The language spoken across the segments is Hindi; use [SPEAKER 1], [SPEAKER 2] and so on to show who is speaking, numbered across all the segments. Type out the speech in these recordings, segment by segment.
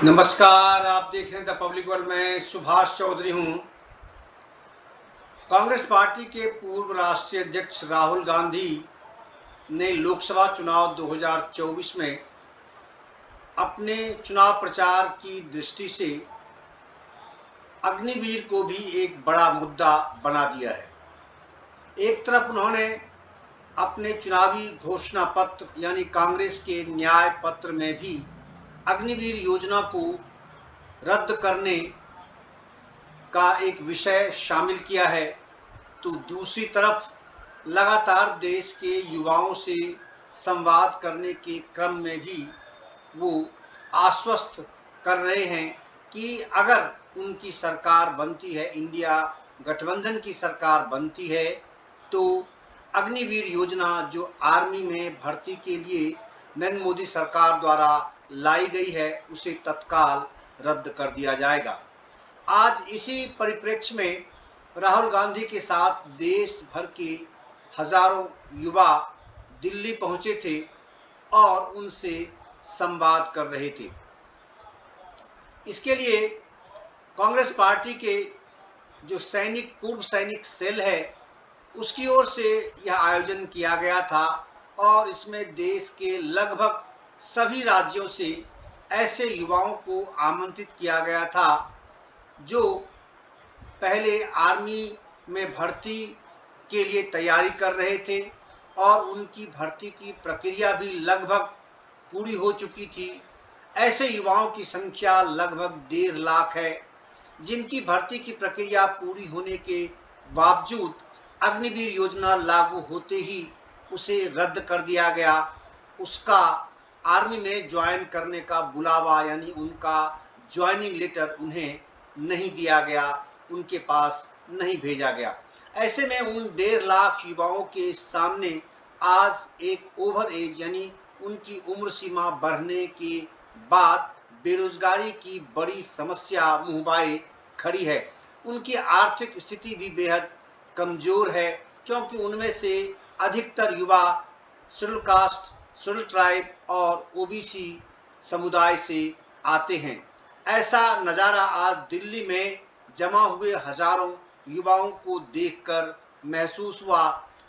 [SPEAKER 1] नमस्कार, आप देख रहे हैं द पब्लिक वर्ल्ड में सुभाष चौधरी हूं। कांग्रेस पार्टी के पूर्व राष्ट्रीय अध्यक्ष राहुल गांधी ने लोकसभा चुनाव 2024 में अपने चुनाव प्रचार की दृष्टि से अग्निवीर को भी एक बड़ा मुद्दा बना दिया है। एक तरफ उन्होंने अपने चुनावी घोषणा पत्र यानी कांग्रेस के न्याय पत्र में भी अग्निवीर योजना को रद्द करने का एक विषय शामिल किया है, तो दूसरी तरफ लगातार देश के युवाओं से संवाद करने के क्रम में भी वो आश्वस्त कर रहे हैं कि अगर उनकी सरकार बनती है, इंडिया गठबंधन की सरकार बनती है, तो अग्निवीर योजना जो आर्मी में भर्ती के लिए नरेंद्र मोदी सरकार द्वारा लाई गई है, उसे तत्काल रद्द कर दिया जाएगा। आज इसी परिप्रेक्ष्य में राहुल गांधी के साथ देश भर के हजारों युवा दिल्ली पहुंचे थे और उनसे संवाद कर रहे थे। इसके लिए कांग्रेस पार्टी के जो पूर्व सैनिक सेल है, उसकी ओर से यह आयोजन किया गया था और इसमें देश के लगभग सभी राज्यों से ऐसे युवाओं को आमंत्रित किया गया था जो पहले आर्मी में भर्ती के लिए तैयारी कर रहे थे और उनकी भर्ती की प्रक्रिया भी लगभग पूरी हो चुकी थी। ऐसे युवाओं की संख्या लगभग 1.5 लाख है, जिनकी भर्ती की प्रक्रिया पूरी होने के बावजूद अग्निवीर योजना लागू होते ही उसे रद्द कर दिया गया। उसका आर्मी में ज्वाइन करने का बुलावा यानी उनका ज्वाइनिंग लेटर उन्हें नहीं दिया गया, उनके पास नहीं भेजा गया। ऐसे में उन 1.5 लाख युवाओं के सामने आज एक ओवर एज यानी उनकी उम्र सीमा बढ़ने के बाद बेरोजगारी की बड़ी समस्या मुंहबाए खड़ी है। उनकी आर्थिक स्थिति भी बेहद कमजोर है, क्योंकि उनमें से अधिकतर युवा शेड्यूल कास्ट, शेड्यूल ट्राइब और ओबीसी समुदाय से आते हैं। ऐसा नज़ारा आज दिल्ली में जमा हुए हजारों युवाओं को देखकर महसूस हुआ।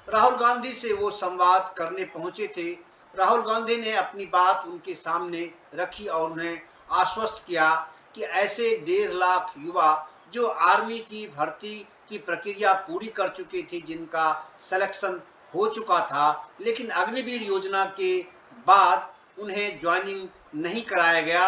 [SPEAKER 1] राहुल गांधी से वो संवाद करने पहुंचे थे। राहुल गांधी ने अपनी बात उनके सामने रखी और उन्हें आश्वस्त किया कि ऐसे 1.5 लाख युवा जो आर्मी की भर्ती की प्रक्रिया पूरी कर चुके थे, जिनका सिलेक्शन हो चुका था, लेकिन अग्निवीर योजना के बाद उन्हें ज्वाइनिंग नहीं कराया गया,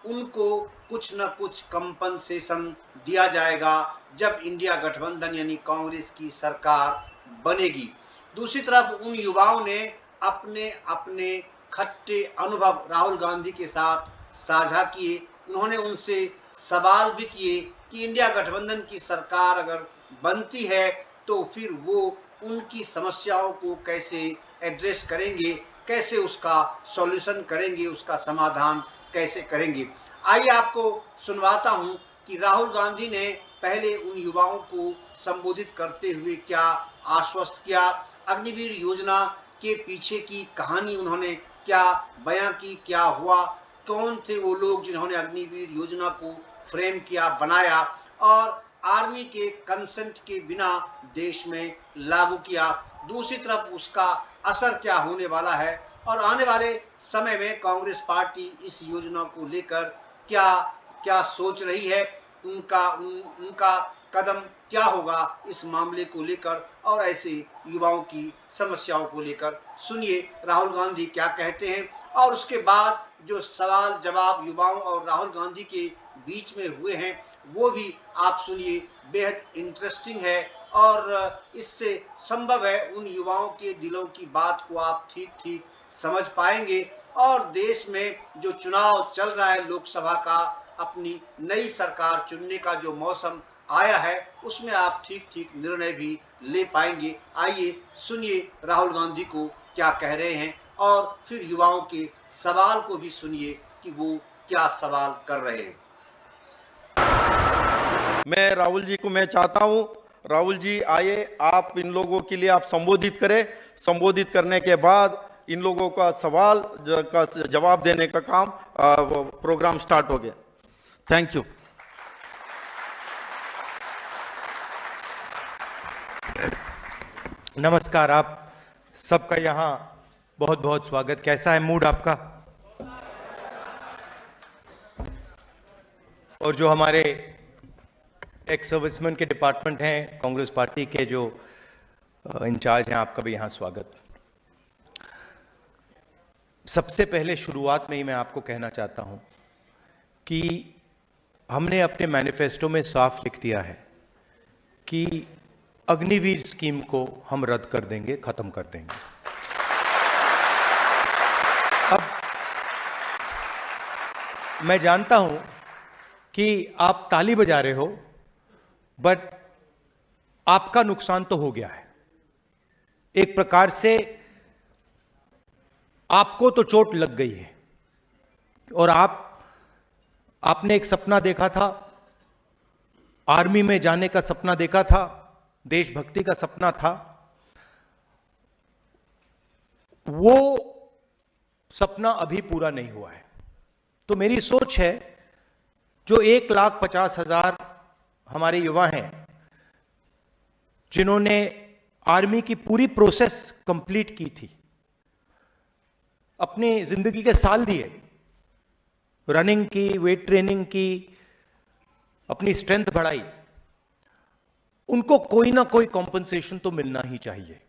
[SPEAKER 1] उनको कुछ न कुछ कंपनसेशन दिया जाएगा जब इंडिया गठबंधन यानी कांग्रेस की सरकार बनेगी। दूसरी तरफ उन युवाओं ने अपने अपने खट्टे अनुभव राहुल गांधी के साथ साझा किए। उन्होंने उनसे सवाल भी किए कि इंडिया गठबंधन की सरकार अगर बनती है तो फिर वो उनकी समस्याओं को कैसे एड्रेस करेंगे, कैसे उसका सॉल्यूशन करेंगे, उसका समाधान कैसे करेंगे। आइए आपको सुनवाता हूं कि राहुल गांधी ने पहले उन युवाओं को संबोधित करते हुए क्या आश्वस्त किया, अग्निवीर योजना के पीछे की कहानी उन्होंने क्या बयां की, क्या हुआ, कौन थे वो लोग जिन्होंने अग्निवीर योजना को फ्रेम किया, बनाया और आर्मी के कंसेंट के बिना देश में लागू किया। दूसरी तरफ उसका असर क्या होने वाला है और आने वाले समय में कांग्रेस पार्टी इस योजना को लेकर क्या क्या सोच रही है, उनका कदम क्या होगा इस मामले को लेकर और ऐसे युवाओं की समस्याओं को लेकर। सुनिए राहुल गांधी क्या कहते हैं और उसके बाद जो सवाल जवाब युवाओं और राहुल गांधी के बीच में हुए हैं वो भी आप सुनिए। बेहद इंटरेस्टिंग है और इससे संभव है उन युवाओं के दिलों की बात को आप ठीक ठीक समझ पाएंगे और देश में जो चुनाव चल रहा है लोकसभा का, अपनी नई सरकार चुनने का जो मौसम आया है, उसमें आप ठीक ठीक निर्णय भी ले पाएंगे। आइए सुनिए राहुल गांधी को क्या कह रहे हैं और फिर युवाओं के सवाल को भी सुनिए कि वो क्या सवाल कर रहे हैं।
[SPEAKER 2] मैं राहुल जी को मैं चाहता हूं, राहुल जी आइए आप इन लोगों के लिए आप संबोधित करें। संबोधित करने के बाद इन लोगों का सवाल का जवाब देने का काम प्रोग्राम स्टार्ट हो गया। Thank you.
[SPEAKER 3] नमस्कार, आप सबका यहाँ बहुत बहुत स्वागत। कैसा है मूड आपका? और जो हमारे एक्स सर्विसमैन के डिपार्टमेंट हैं, कांग्रेस पार्टी के जो इंचार्ज हैं, आपका भी यहाँ स्वागत। सबसे पहले शुरुआत में ही मैं आपको कहना चाहता हूँ कि हमने अपने मैनिफेस्टो में साफ लिख दिया है कि अग्निवीर स्कीम को हम रद्द कर देंगे, खत्म कर देंगे। अब मैं जानता हूं कि आप ताली बजा रहे हो, बट आपका नुकसान तो हो गया है। एक प्रकार से आपको तो चोट लग गई है और आपने एक सपना देखा था, आर्मी में जाने का सपना देखा था, देशभक्ति का सपना था। वो सपना अभी पूरा नहीं हुआ है। तो मेरी सोच है, जो 1,50,000 हमारे युवा हैं जिन्होंने आर्मी की पूरी प्रोसेस कंप्लीट की थी, अपनी जिंदगी के साल दिए, रनिंग की, वेट ट्रेनिंग की, अपनी स्ट्रेंथ बढ़ाई, उनको कोई ना कोई कॉम्पनसेशन तो मिलना ही चाहिए,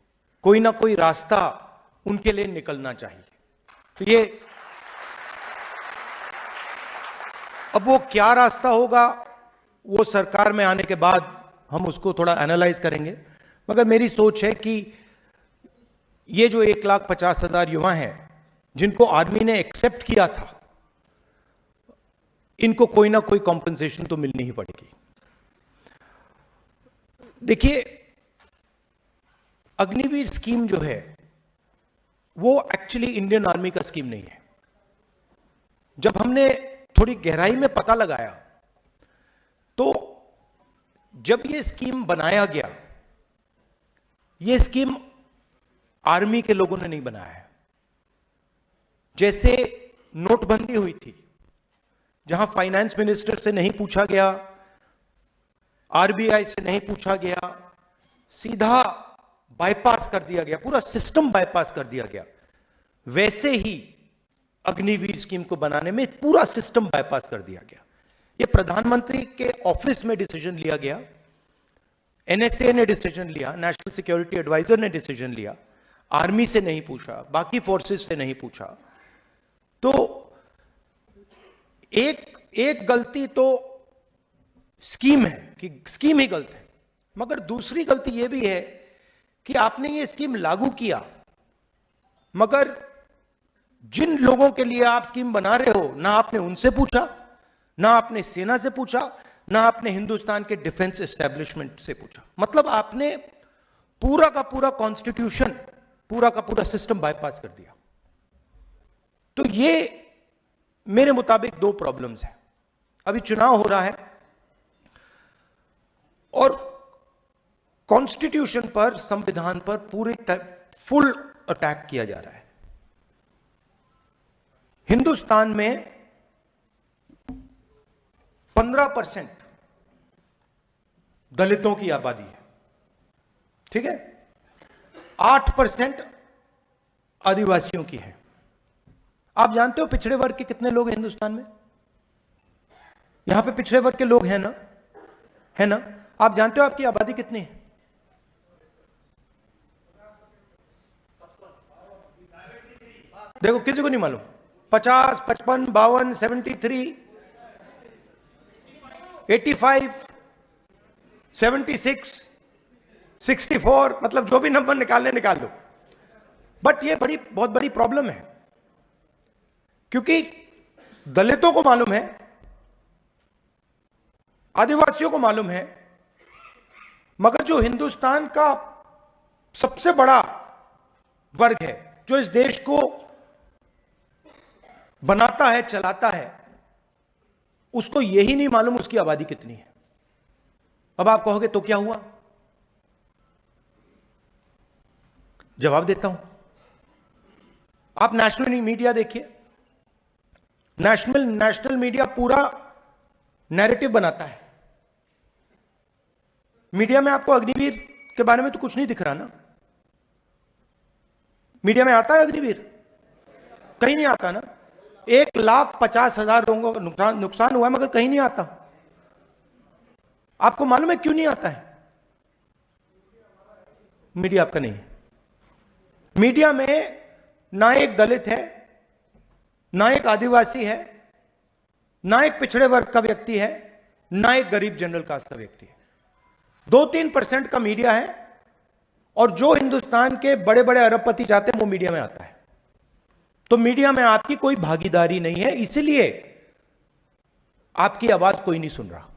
[SPEAKER 3] कोई ना कोई रास्ता उनके लिए निकलना चाहिए। तो ये अब वो क्या रास्ता होगा, वो सरकार में आने के बाद हम उसको थोड़ा एनालाइज करेंगे। मगर मेरी सोच है कि ये जो 1,50,000 युवा हैं जिनको आर्मी ने एक्सेप्ट किया था, इनको कोई ना कोई कॉम्पनसेशन तो मिलनी ही पड़ेगी। देखिए, अग्निवीर स्कीम जो है वो एक्चुअली इंडियन आर्मी का स्कीम नहीं है। जब हमने थोड़ी गहराई में पता लगाया तो जब ये स्कीम बनाया गया, ये स्कीम आर्मी के लोगों ने नहीं बनाया है। जैसे नोटबंदी हुई थी, जहां फाइनेंस मिनिस्टर से नहीं पूछा गया, आरबीआई से नहीं पूछा गया, सीधा बाईपास कर दिया गया, पूरा सिस्टम बाईपास कर दिया गया। वैसे ही अग्निवीर स्कीम को बनाने में पूरा सिस्टम बाईपास कर दिया गया। यह प्रधानमंत्री के ऑफिस में डिसीजन लिया गया, एनएसए ने डिसीजन लिया, नेशनल सिक्योरिटी एडवाइजर ने डिसीजन लिया, आर्मी से नहीं पूछा, बाकी फोर्सेस से नहीं पूछा। तो एक गलती तो स्कीम है कि स्कीम ही गलत है, मगर दूसरी गलती यह भी है कि आपने ये स्कीम लागू किया, मगर जिन लोगों के लिए आप स्कीम बना रहे हो, ना आपने उनसे पूछा, ना आपने सेना से पूछा, ना आपने हिंदुस्तान के डिफेंस एस्टेब्लिशमेंट से पूछा। मतलब आपने पूरा का पूरा कॉन्स्टिट्यूशन, पूरा का पूरा सिस्टम बाईपास कर दिया। तो ये मेरे मुताबिक दो प्रॉब्लम्स हैं। अभी चुनाव हो रहा है और कॉन्स्टिट्यूशन पर, संविधान पर पूरे फुल अटैक किया जा रहा है। हिंदुस्तान में 15% दलितों की आबादी है, ठीक है, 8% आदिवासियों की है। आप जानते हो पिछड़े वर्ग के कितने लोग हैं हिंदुस्तान में? यहां पे पिछड़े वर्ग के लोग हैं ना, है ना? आप जानते हो आपकी आबादी कितनी है? देखो, किसी को नहीं मालूम। 50, 55, 52, 73, 85, 76, 64, मतलब जो भी नंबर निकालने निकाल दो। बट ये बहुत बड़ी प्रॉब्लम है, क्योंकि दलितों को मालूम है, आदिवासियों को मालूम है, मगर जो हिंदुस्तान का सबसे बड़ा वर्ग है, जो इस देश को बनाता है, चलाता है, उसको यही नहीं मालूम उसकी आबादी कितनी है। अब आप कहोगे तो क्या हुआ? जवाब देता हूं। आप नेशनल मीडिया देखिए, नेशनल मीडिया पूरा नैरेटिव बनाता है। मीडिया में आपको अग्निवीर के बारे में तो कुछ नहीं दिख रहा ना। मीडिया में आता है अग्निवीर? कहीं नहीं आता ना। 1,50,000 लोगों को नुकसान हुआ है, मगर कहीं नहीं आता। आपको मालूम है क्यों नहीं आता है? मीडिया आपका नहीं है। मीडिया में ना एक दलित है, ना एक आदिवासी है, ना एक पिछड़े वर्ग का व्यक्ति है, ना एक गरीब जनरल कास्ट का व्यक्ति है। 2-3% का मीडिया है, और जो हिंदुस्तान के बड़े बड़े अरबपति चाहते हैं वो मीडिया में आता है। तो मीडिया में आपकी कोई भागीदारी नहीं है, इसलिए आपकी आवाज कोई नहीं सुन रहा।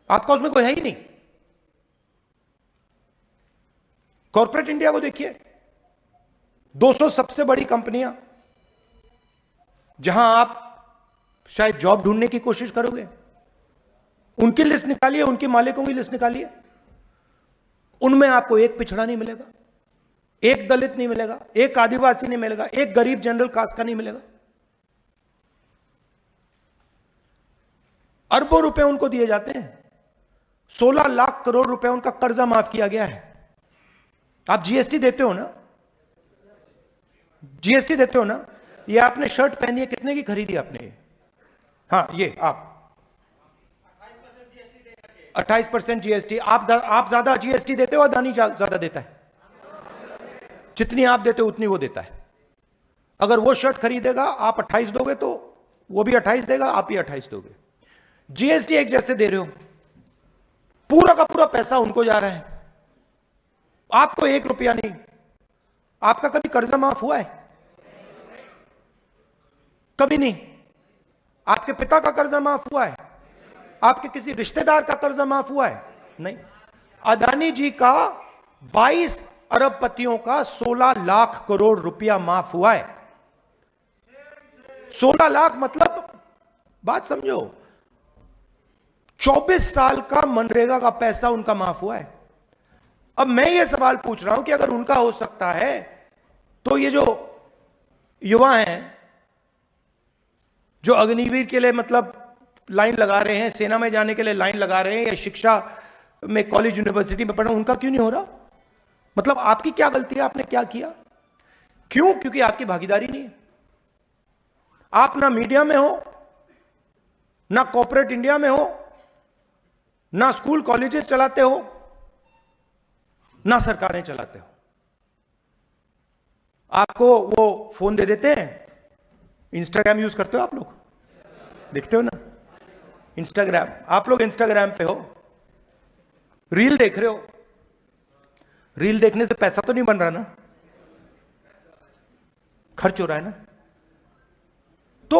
[SPEAKER 3] आपका उसमें कोई है ही नहीं। कॉर्पोरेट इंडिया को देखिए, 200 सबसे बड़ी कंपनियां, जहां आप शायद जॉब ढूंढने की कोशिश करोगे, उनकी लिस्ट निकालिए, उनके मालिकों की लिस्ट निकालिए, उनमें आपको एक पिछड़ा नहीं मिलेगा, एक दलित नहीं मिलेगा, एक आदिवासी नहीं मिलेगा, एक गरीब जनरल कास्ट का नहीं मिलेगा। अरबों रुपए उनको दिए जाते हैं। 16 लाख करोड़ रुपए उनका कर्जा माफ किया गया है। आप जीएसटी देते हो ना? जीएसटी देते हो ना? ये आपने शर्ट पहनी है, कितने की खरीदी आपने? हाँ, ये आप 28% जीएसटी। आप ज्यादा जीएसटी देते हो, अदानी ज्यादा देता है? जितनी आप देते हो उतनी वो देता है। अगर वो शर्ट खरीदेगा, आप 28 दोगे तो वो भी 28 देगा, आप भी 28 दोगे। जीएसटी एक जैसे दे रहे हो, पूरा का पूरा पैसा उनको जा रहा है, आपको 1 रुपया नहीं। आपका कभी कर्जा माफ हुआ है? कभी नहीं। आपके पिता का कर्जा माफ हुआ है? आपके किसी रिश्तेदार का कर्जा माफ हुआ है? नहीं। अदानी जी का 22 अरबपतियों का 16 लाख करोड़ रुपया माफ हुआ है। 16 लाख मतलब, बात समझो, 24 साल का मनरेगा का पैसा उनका माफ हुआ है। अब मैं ये सवाल पूछ रहा हूं कि अगर उनका हो सकता है, तो ये जो युवा हैं जो अग्निवीर के लिए मतलब लाइन लगा रहे हैं, सेना में जाने के लिए लाइन लगा रहे हैं, या शिक्षा में कॉलेज यूनिवर्सिटी में पढ़ना, उनका क्यों नहीं हो रहा? मतलब आपकी क्या गलती है? आपने क्या किया? क्यों? क्योंकि आपकी भागीदारी नहीं है। आप ना मीडिया में हो, ना कॉर्पोरेट इंडिया में हो, ना स्कूल कॉलेजेस चलाते हो, ना सरकारें चलाते हो। आपको वो फोन दे देते हैं। इंस्टाग्राम यूज करते हो आप लोग? देखते हो ना इंस्टाग्राम? आप लोग इंस्टाग्राम पे हो, रील देख रहे हो। रील देखने से पैसा तो नहीं बन रहा ना, खर्च हो रहा है ना। तो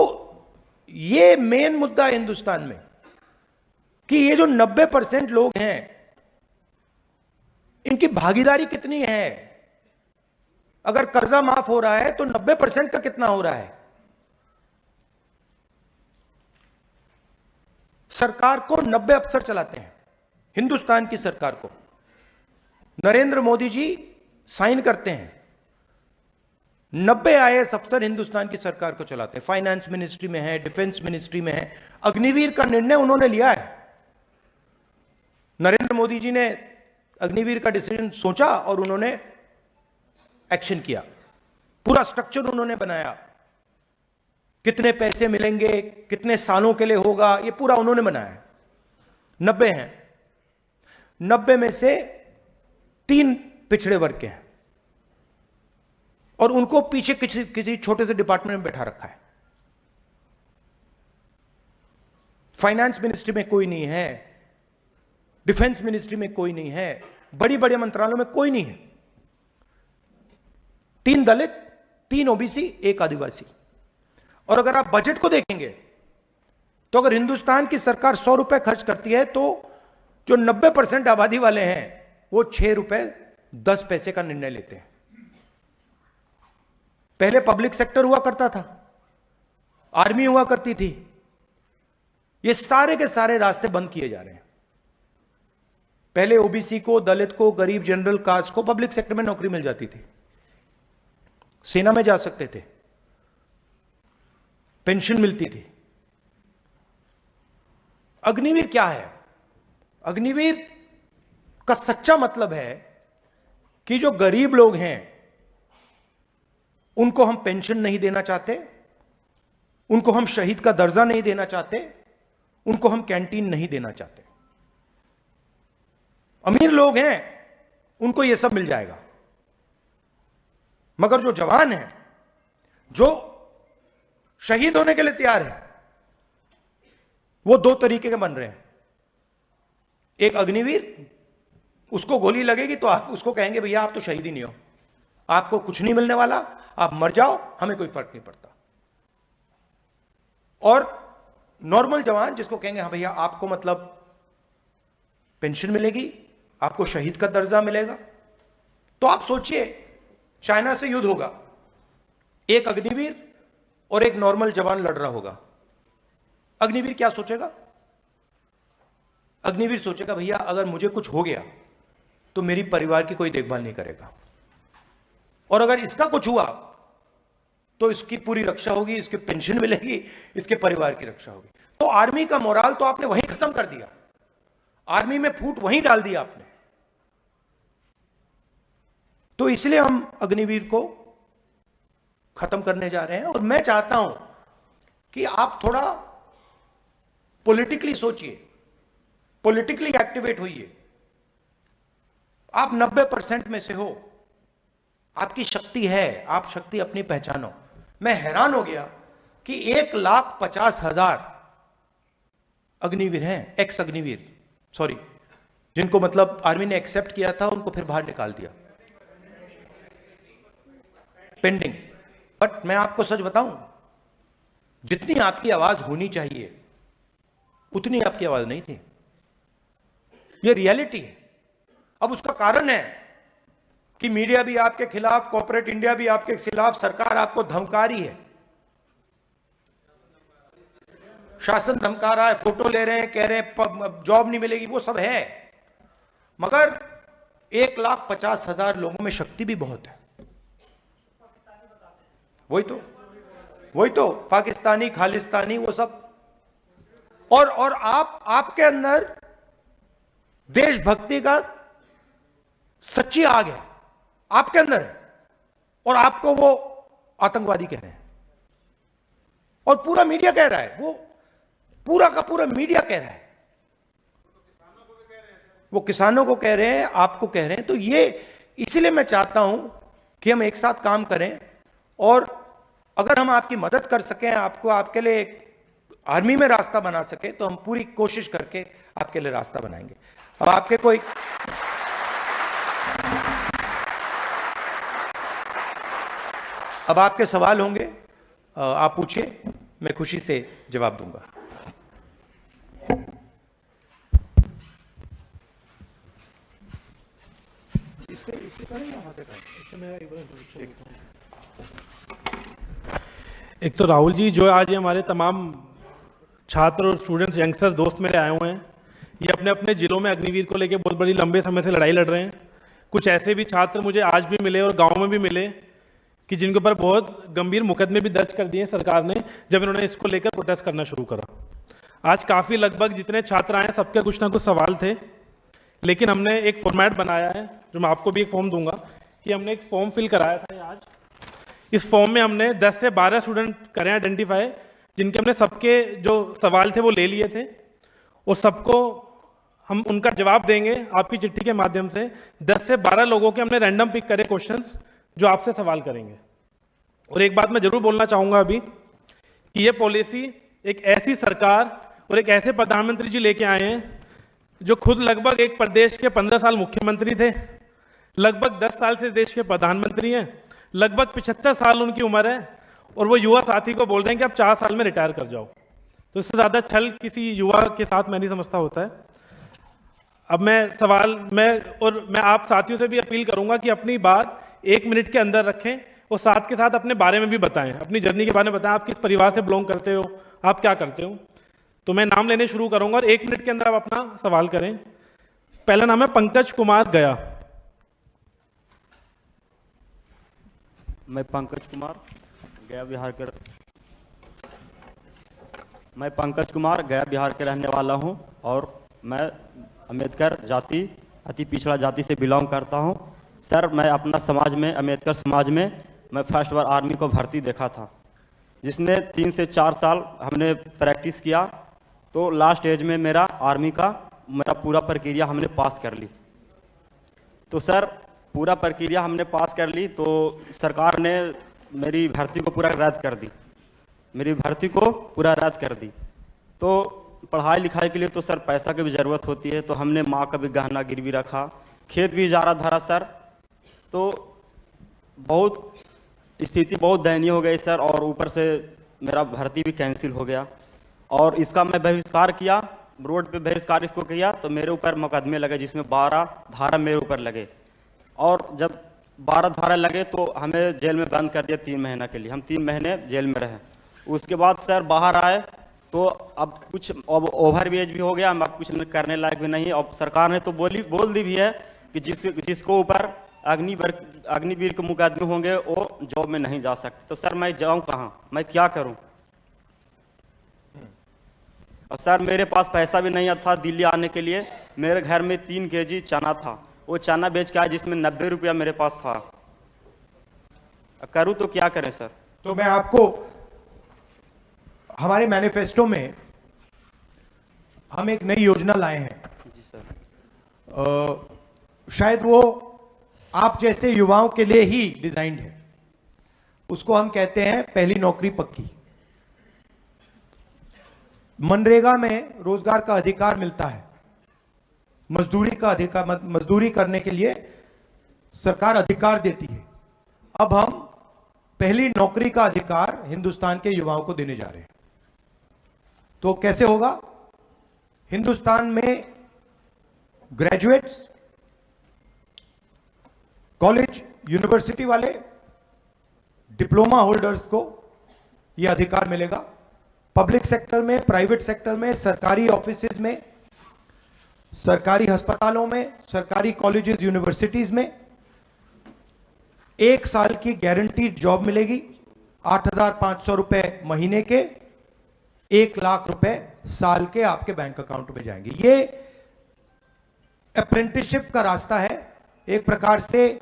[SPEAKER 3] ये मेन मुद्दा है हिंदुस्तान में कि ये जो 90% लोग हैं, इनकी भागीदारी कितनी है? अगर कर्जा माफ हो रहा है तो 90% का कितना हो रहा है? सरकार को 90 अफसर चलाते हैं, हिंदुस्तान की सरकार को नरेंद्र मोदी जी साइन करते हैं। 90 आईएएस अफसर हिंदुस्तान की सरकार को चलाते हैं। फाइनेंस मिनिस्ट्री में है, डिफेंस मिनिस्ट्री में है। अग्निवीर का निर्णय उन्होंने लिया है। नरेंद्र मोदी जी ने अग्निवीर का डिसीजन सोचा और उन्होंने एक्शन किया। पूरा स्ट्रक्चर उन्होंने बनाया, कितने पैसे मिलेंगे, कितने सालों के लिए होगा, ये पूरा उन्होंने बनाया। 90 हैं, 90 में से 3 पिछड़े वर्ग के हैं, और उनको पीछे किसी छोटे से डिपार्टमेंट में बैठा रखा है। फाइनेंस मिनिस्ट्री में कोई नहीं है, डिफेंस मिनिस्ट्री में कोई नहीं है, बड़ी बड़े मंत्रालयों में कोई नहीं है। 3 दलित, 3 ओबीसी, 1 आदिवासी। और अगर आप बजट को देखेंगे तो अगर हिंदुस्तान की सरकार 100 रुपए खर्च करती है तो जो 90% आबादी वाले हैं वो 6 रुपए 10 पैसे का निर्णय लेते हैं। पहले पब्लिक सेक्टर हुआ करता था, आर्मी हुआ करती थी, ये सारे के सारे रास्ते बंद किए जा रहे हैं। पहले ओबीसी को, दलित को, गरीब जनरल कास्ट को पब्लिक सेक्टर में नौकरी मिल जाती थी, सेना में जा सकते थे, पेंशन मिलती थी। अग्निवीर क्या है? अग्निवीर का सच्चा मतलब है कि जो गरीब लोग हैं उनको हम पेंशन नहीं देना चाहते, उनको हम शहीद का दर्जा नहीं देना चाहते, उनको हम कैंटीन नहीं देना चाहते। अमीर लोग हैं उनको यह सब मिल जाएगा, मगर जो जवान हैं, जो शहीद होने के लिए तैयार है, वो दो तरीके के बन रहे हैं। एक अग्निवीर, उसको गोली लगेगी तो आप उसको कहेंगे भैया आप तो शहीद ही नहीं हो, आपको कुछ नहीं मिलने वाला, आप मर जाओ, हमें कोई फर्क नहीं पड़ता। और नॉर्मल जवान जिसको कहेंगे हाँ भैया आपको मतलब पेंशन मिलेगी, आपको शहीद का दर्जा मिलेगा। तो आप सोचिए चाइना से युद्ध होगा, एक अग्निवीर और एक नॉर्मल जवान लड़ रहा होगा। अग्निवीर क्या सोचेगा? अग्निवीर सोचेगा भैया अगर मुझे कुछ हो गया तो मेरी परिवार की कोई देखभाल नहीं करेगा, और अगर इसका कुछ हुआ तो इसकी पूरी रक्षा होगी, इसके पेंशन मिलेगी, इसके परिवार की रक्षा होगी। तो आर्मी का मोराल तो आपने वहीं खत्म कर दिया, आर्मी में फूट वहीं डाल दिया आपने। तो इसलिए हम अग्निवीर को खत्म करने जा रहे हैं। और मैं चाहता हूं कि आप थोड़ा पॉलिटिकली सोचिए, पॉलिटिकली एक्टिवेट होइए। आप 90% में से हो, आपकी शक्ति है, आप शक्ति अपनी पहचानो। मैं हैरान हो गया कि 1,50,000 अग्निवीर हैं, एक्स अग्निवीर, सॉरी, जिनको मतलब आर्मी ने एक्सेप्ट किया था, उनको फिर बाहर निकाल दिया, पेंडिंग। बट मैं आपको सच बताऊं, जितनी आपकी आवाज होनी चाहिए उतनी आपकी आवाज नहीं थी। ये रियलिटी है। अब उसका कारण है कि मीडिया भी आपके खिलाफ, कॉर्पोरेट इंडिया भी आपके खिलाफ, सरकार आपको धमका रही है, शासन धमका रहा है, फोटो ले रहे हैं, कह रहे हैं जॉब नहीं मिलेगी, वो सब है। मगर 1,50,000 लोगों में शक्ति भी बहुत है। वही तो पाकिस्तानी, खालिस्तानी, वो सब। और आपके अंदर देशभक्ति का सच्ची आग है, आपके अंदर है, और आपको वो आतंकवादी कह रहे हैं, और पूरा मीडिया कह रहा है, वो पूरा का पूरा मीडिया कह रहा है, वो किसानों को कह रहे हैं, आपको कह रहे हैं। तो ये इसलिए मैं चाहता हूं कि हम एक साथ काम करें, और अगर हम आपकी मदद कर सकें, आपको आपके लिए एक आर्मी में रास्ता बना सके, तो हम पूरी कोशिश करके आपके लिए रास्ता बनाएंगे। अब आपके कोई अब आपके सवाल होंगे, आप पूछिए, मैं खुशी से जवाब दूंगा।
[SPEAKER 4] एक तो राहुल जी, जो आज ये हमारे तमाम छात्र और स्टूडेंट्स, यंगस्टर्स, दोस्त मेरे आए हुए हैं, ये अपने अपने जिलों में अग्निवीर को लेकर बहुत बड़ी लंबे समय से लड़ाई लड़ रहे हैं। कुछ ऐसे भी छात्र मुझे आज भी मिले और गांव में भी मिले कि जिनके ऊपर बहुत गंभीर मुकदमे भी दर्ज कर दिए सरकार ने, जब इन्होंने इसको लेकर प्रोटेस्ट करना शुरू करा। आज काफ़ी लगभग जितने छात्र आए सबके कुछ ना कुछ सवाल थे, लेकिन हमने एक फॉर्मेट बनाया है, जो मैं आपको भी एक फॉर्म दूंगा, कि हमने एक फॉर्म फिल कराया था आज। इस फॉर्म में हमने 10 से 12 स्टूडेंट करें आइडेंटिफाई, जिनके हमने सबके जो सवाल थे वो ले लिए थे, और सबको हम उनका जवाब देंगे आपकी चिट्ठी के माध्यम से। 10 से 12 लोगों के हमने रैंडम पिक करे क्वेश्चंस, जो आपसे सवाल करेंगे। और एक बात मैं जरूर बोलना चाहूँगा अभी, कि ये पॉलिसी एक ऐसी सरकार और एक ऐसे प्रधानमंत्री जी लेके आए हैं जो खुद लगभग एक प्रदेश के 15 साल मुख्यमंत्री थे, लगभग 10 साल से देश के प्रधानमंत्री हैं, लगभग 75 साल उनकी उम्र है, और वो युवा साथी को बोल रहे हैं कि आप 4 साल में रिटायर कर जाओ। तो इससे ज़्यादा छल किसी युवा के साथ मैं नहीं समझता होता है। अब मैं आप साथियों से भी अपील करूंगा कि अपनी बात 1 मिनट के अंदर रखें, और साथ के साथ अपने बारे में भी बताएं, अपनी जर्नी के बारे में बताएं, आप किस परिवार से बिलोंग करते हो, आप क्या करते हो। तो मैं नाम लेने शुरू करूंगा और 1 मिनट के अंदर आप अपना सवाल करें। पहला नाम है पंकज कुमार गया।
[SPEAKER 5] मैं पंकज कुमार गया बिहार के। मैं पंकज कुमार गया बिहार के रहने वाला हूं और मैं अम्बेडकर जाति अति पिछड़ा जाति से बिलोंग करता हूं। सर, मैं अपना समाज में अम्बेडकर समाज में मैं फर्स्ट बार आर्मी को भर्ती देखा था, जिसने 3 से 4 साल हमने प्रैक्टिस किया, तो लास्ट एज में मेरा आर्मी का मेरा पूरा प्रक्रिया हमने पास कर ली। तो सर, पूरा प्रक्रिया हमने पास कर ली तो सरकार ने मेरी भर्ती को पूरा रद्द कर दी, मेरी भर्ती को पूरा रद्द कर दी। तो पढ़ाई लिखाई के लिए तो सर पैसा की भी ज़रूरत होती है, तो हमने माँ का भी गहना गिरवी रखा, खेत भी इजारा धरा सर। तो बहुत स्थिति बहुत दयनीय हो गई सर, और ऊपर से मेरा भर्ती भी कैंसिल हो गया और इसका मैं बहिष्कार किया, रोड पे बहिष्कार इसको किया, तो मेरे ऊपर मुकदमे लगे जिसमें 12 धारा मेरे ऊपर लगे। और जब 12 धारा लगे तो हमें जेल में बंद कर दिया 3 महीने के लिए। हम 3 महीने जेल में रहे। उसके बाद सर बाहर आए तो अब कुछ अब ओवर एज भी हो गया, हम अब कुछ करने लायक भी नहीं। अब सरकार ने तो बोल दी भी है कि जिसको ऊपर अग्निवीर के मुकदमे होंगे वो जॉब में नहीं जा सकते। तो सर मैं जाऊं कहाँ, मैं क्या करूं? और सर मेरे पास पैसा भी नहीं था दिल्ली आने के लिए। मेरे घर में 3 केजी चना था, वो चना बेच के आया जिसमें 90 रुपया मेरे पास था। करूं तो क्या करें सर?
[SPEAKER 3] तो मैं आपको, हमारे मैनिफेस्टो में हम एक नई योजना लाए हैं।
[SPEAKER 5] जी सर।
[SPEAKER 3] शायद वो आप जैसे युवाओं के लिए ही डिजाइन्ड है। उसको हम कहते हैं पहली नौकरी पक्की। मनरेगा में रोजगार का अधिकार मिलता है, मजदूरी का अधिकार, मजदूरी करने के लिए सरकार अधिकार देती है। अब हम पहली नौकरी का अधिकार हिंदुस्तान के युवाओं को देने जा रहे हैं। तो कैसे होगा? हिंदुस्तान में ग्रेजुएट्स, कॉलेज यूनिवर्सिटी वाले, डिप्लोमा होल्डर्स को यह अधिकार मिलेगा। पब्लिक सेक्टर में, प्राइवेट सेक्टर में, सरकारी ऑफिसेज में, सरकारी अस्पतालों में, सरकारी कॉलेजेस यूनिवर्सिटीज में 1 साल की गारंटीड जॉब मिलेगी। 8,500 रुपए महीने के, 1 लाख रुपए साल के आपके बैंक अकाउंट में जाएंगे। ये अप्रेंटिसशिप का रास्ता है। एक प्रकार से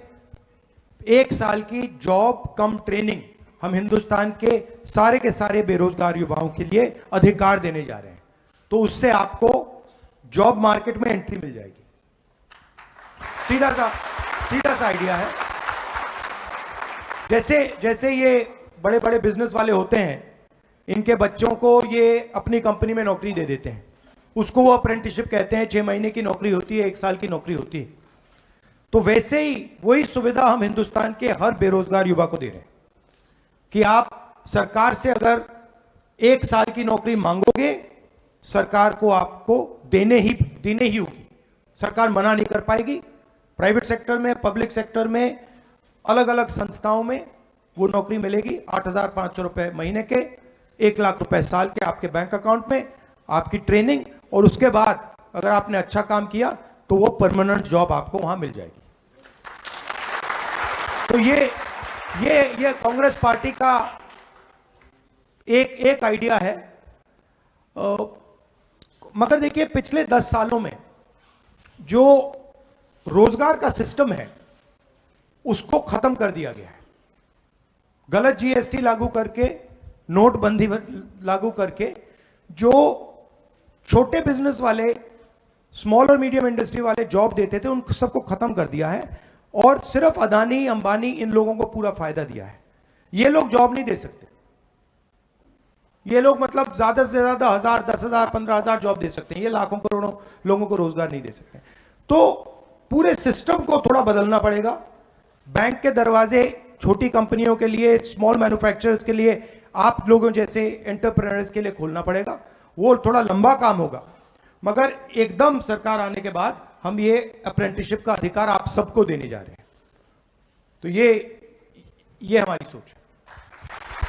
[SPEAKER 3] 1 साल की जॉब कम ट्रेनिंग हम हिंदुस्तान के सारे बेरोजगार युवाओं के लिए अधिकार देने जा रहे हैं। तो उससे आपको जॉब मार्केट में एंट्री मिल जाएगी। सीधा सा आइडिया है। जैसे ये बड़े बड़े बिजनेस वाले होते हैं, इनके बच्चों को ये अपनी कंपनी में नौकरी दे देते हैं, उसको वो अप्रेंटिसशिप कहते हैं। 6 महीने की नौकरी होती है, 1 साल की नौकरी होती है। तो वैसे ही वही सुविधा हम हिंदुस्तान के हर बेरोजगार युवा को दे रहे हैं कि आप सरकार से अगर 1 साल की नौकरी मांगोगे, सरकार को आपको देने ही होगी। सरकार मना नहीं कर पाएगी। प्राइवेट सेक्टर में, पब्लिक सेक्टर में, अलग अलग संस्थाओं में वो नौकरी मिलेगी। 8,500 रुपए महीने के, 1 लाख रुपए साल के आपके बैंक अकाउंट में, आपकी ट्रेनिंग, और उसके बाद अगर आपने अच्छा काम किया तो वो परमानेंट जॉब आपको वहां मिल जाएगी। तो ये कांग्रेस पार्टी का एक आइडिया है। मगर देखिए, पिछले 10 सालों में जो रोजगार का सिस्टम है उसको खत्म कर दिया गया है। गलत जीएसटी लागू करके, नोटबंदी लागू करके जो छोटे बिजनेस वाले, स्मॉल और मीडियम इंडस्ट्री वाले जॉब देते थे, उन सबको खत्म कर दिया है और सिर्फ अदानी, अंबानी, इन लोगों को पूरा फायदा दिया है। ये लोग जॉब नहीं दे सकते। ये लोग मतलब ज्यादा से ज्यादा 1,000, 10,000, 15,000 जॉब दे सकते हैं। ये लाखों करोड़ों लोगों को रोजगार नहीं दे सकते। तो पूरे सिस्टम को थोड़ा बदलना पड़ेगा। बैंक के दरवाजे छोटी कंपनियों के लिए, स्मॉल मैन्युफैक्चरर्स के लिए, आप लोगों जैसे एंटरप्रेन्योर्स के लिए खोलना पड़ेगा। वो थोड़ा लंबा काम होगा, मगर एकदम सरकार आने के बाद हम ये अप्रेंटिसशिप का अधिकार आप सबको देने जा रहे हैं। तो ये हमारी सोच है।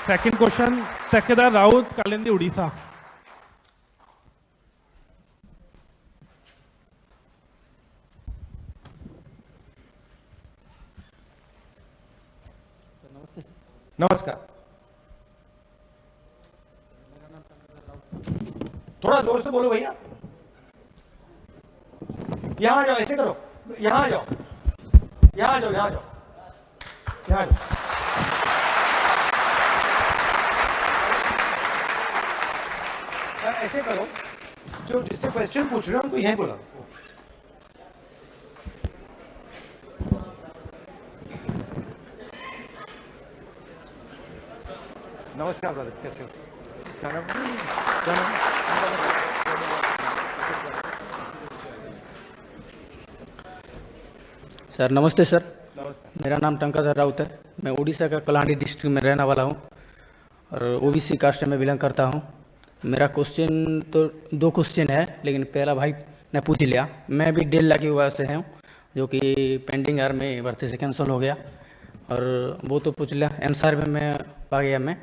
[SPEAKER 4] सेकंड क्वेश्चन, ठेकेदार राउत, कालिंदी, उड़ीसा।
[SPEAKER 3] नमस्कार। जोर से बोलो भैया। यहां आ जाओ, ऐसे करो, यहां आ जाओ, यहां आ जाओ, यहां आ जाओ, यहां आ जाओ। ऐसे करो, जो जिससे क्वेश्चन पूछ रहे हो उनको यहीं बोला। नमस्कार ब्रदर, कैसे हो?
[SPEAKER 6] सर नमस्ते सर।
[SPEAKER 3] नमस्कार।
[SPEAKER 6] मेरा नाम टंकाधर राउत है। मैं उड़ीसा का कलाहांडी डिस्ट्रिक्ट में रहने वाला हूँ और ओबीसी कास्ट से मैं बिलोंग करता हूँ। मेरा क्वेश्चन तो 2 क्वेश्चन है, लेकिन पहला भाई ने पूछ ही लिया। मैं भी 1.5 लाख की वजह से हूँ, जो कि पेंडिंग आर में भर्ती से कैंसिल हो गया, और वो तो पूछ लिया, आंसर में मैं पा गया मैं।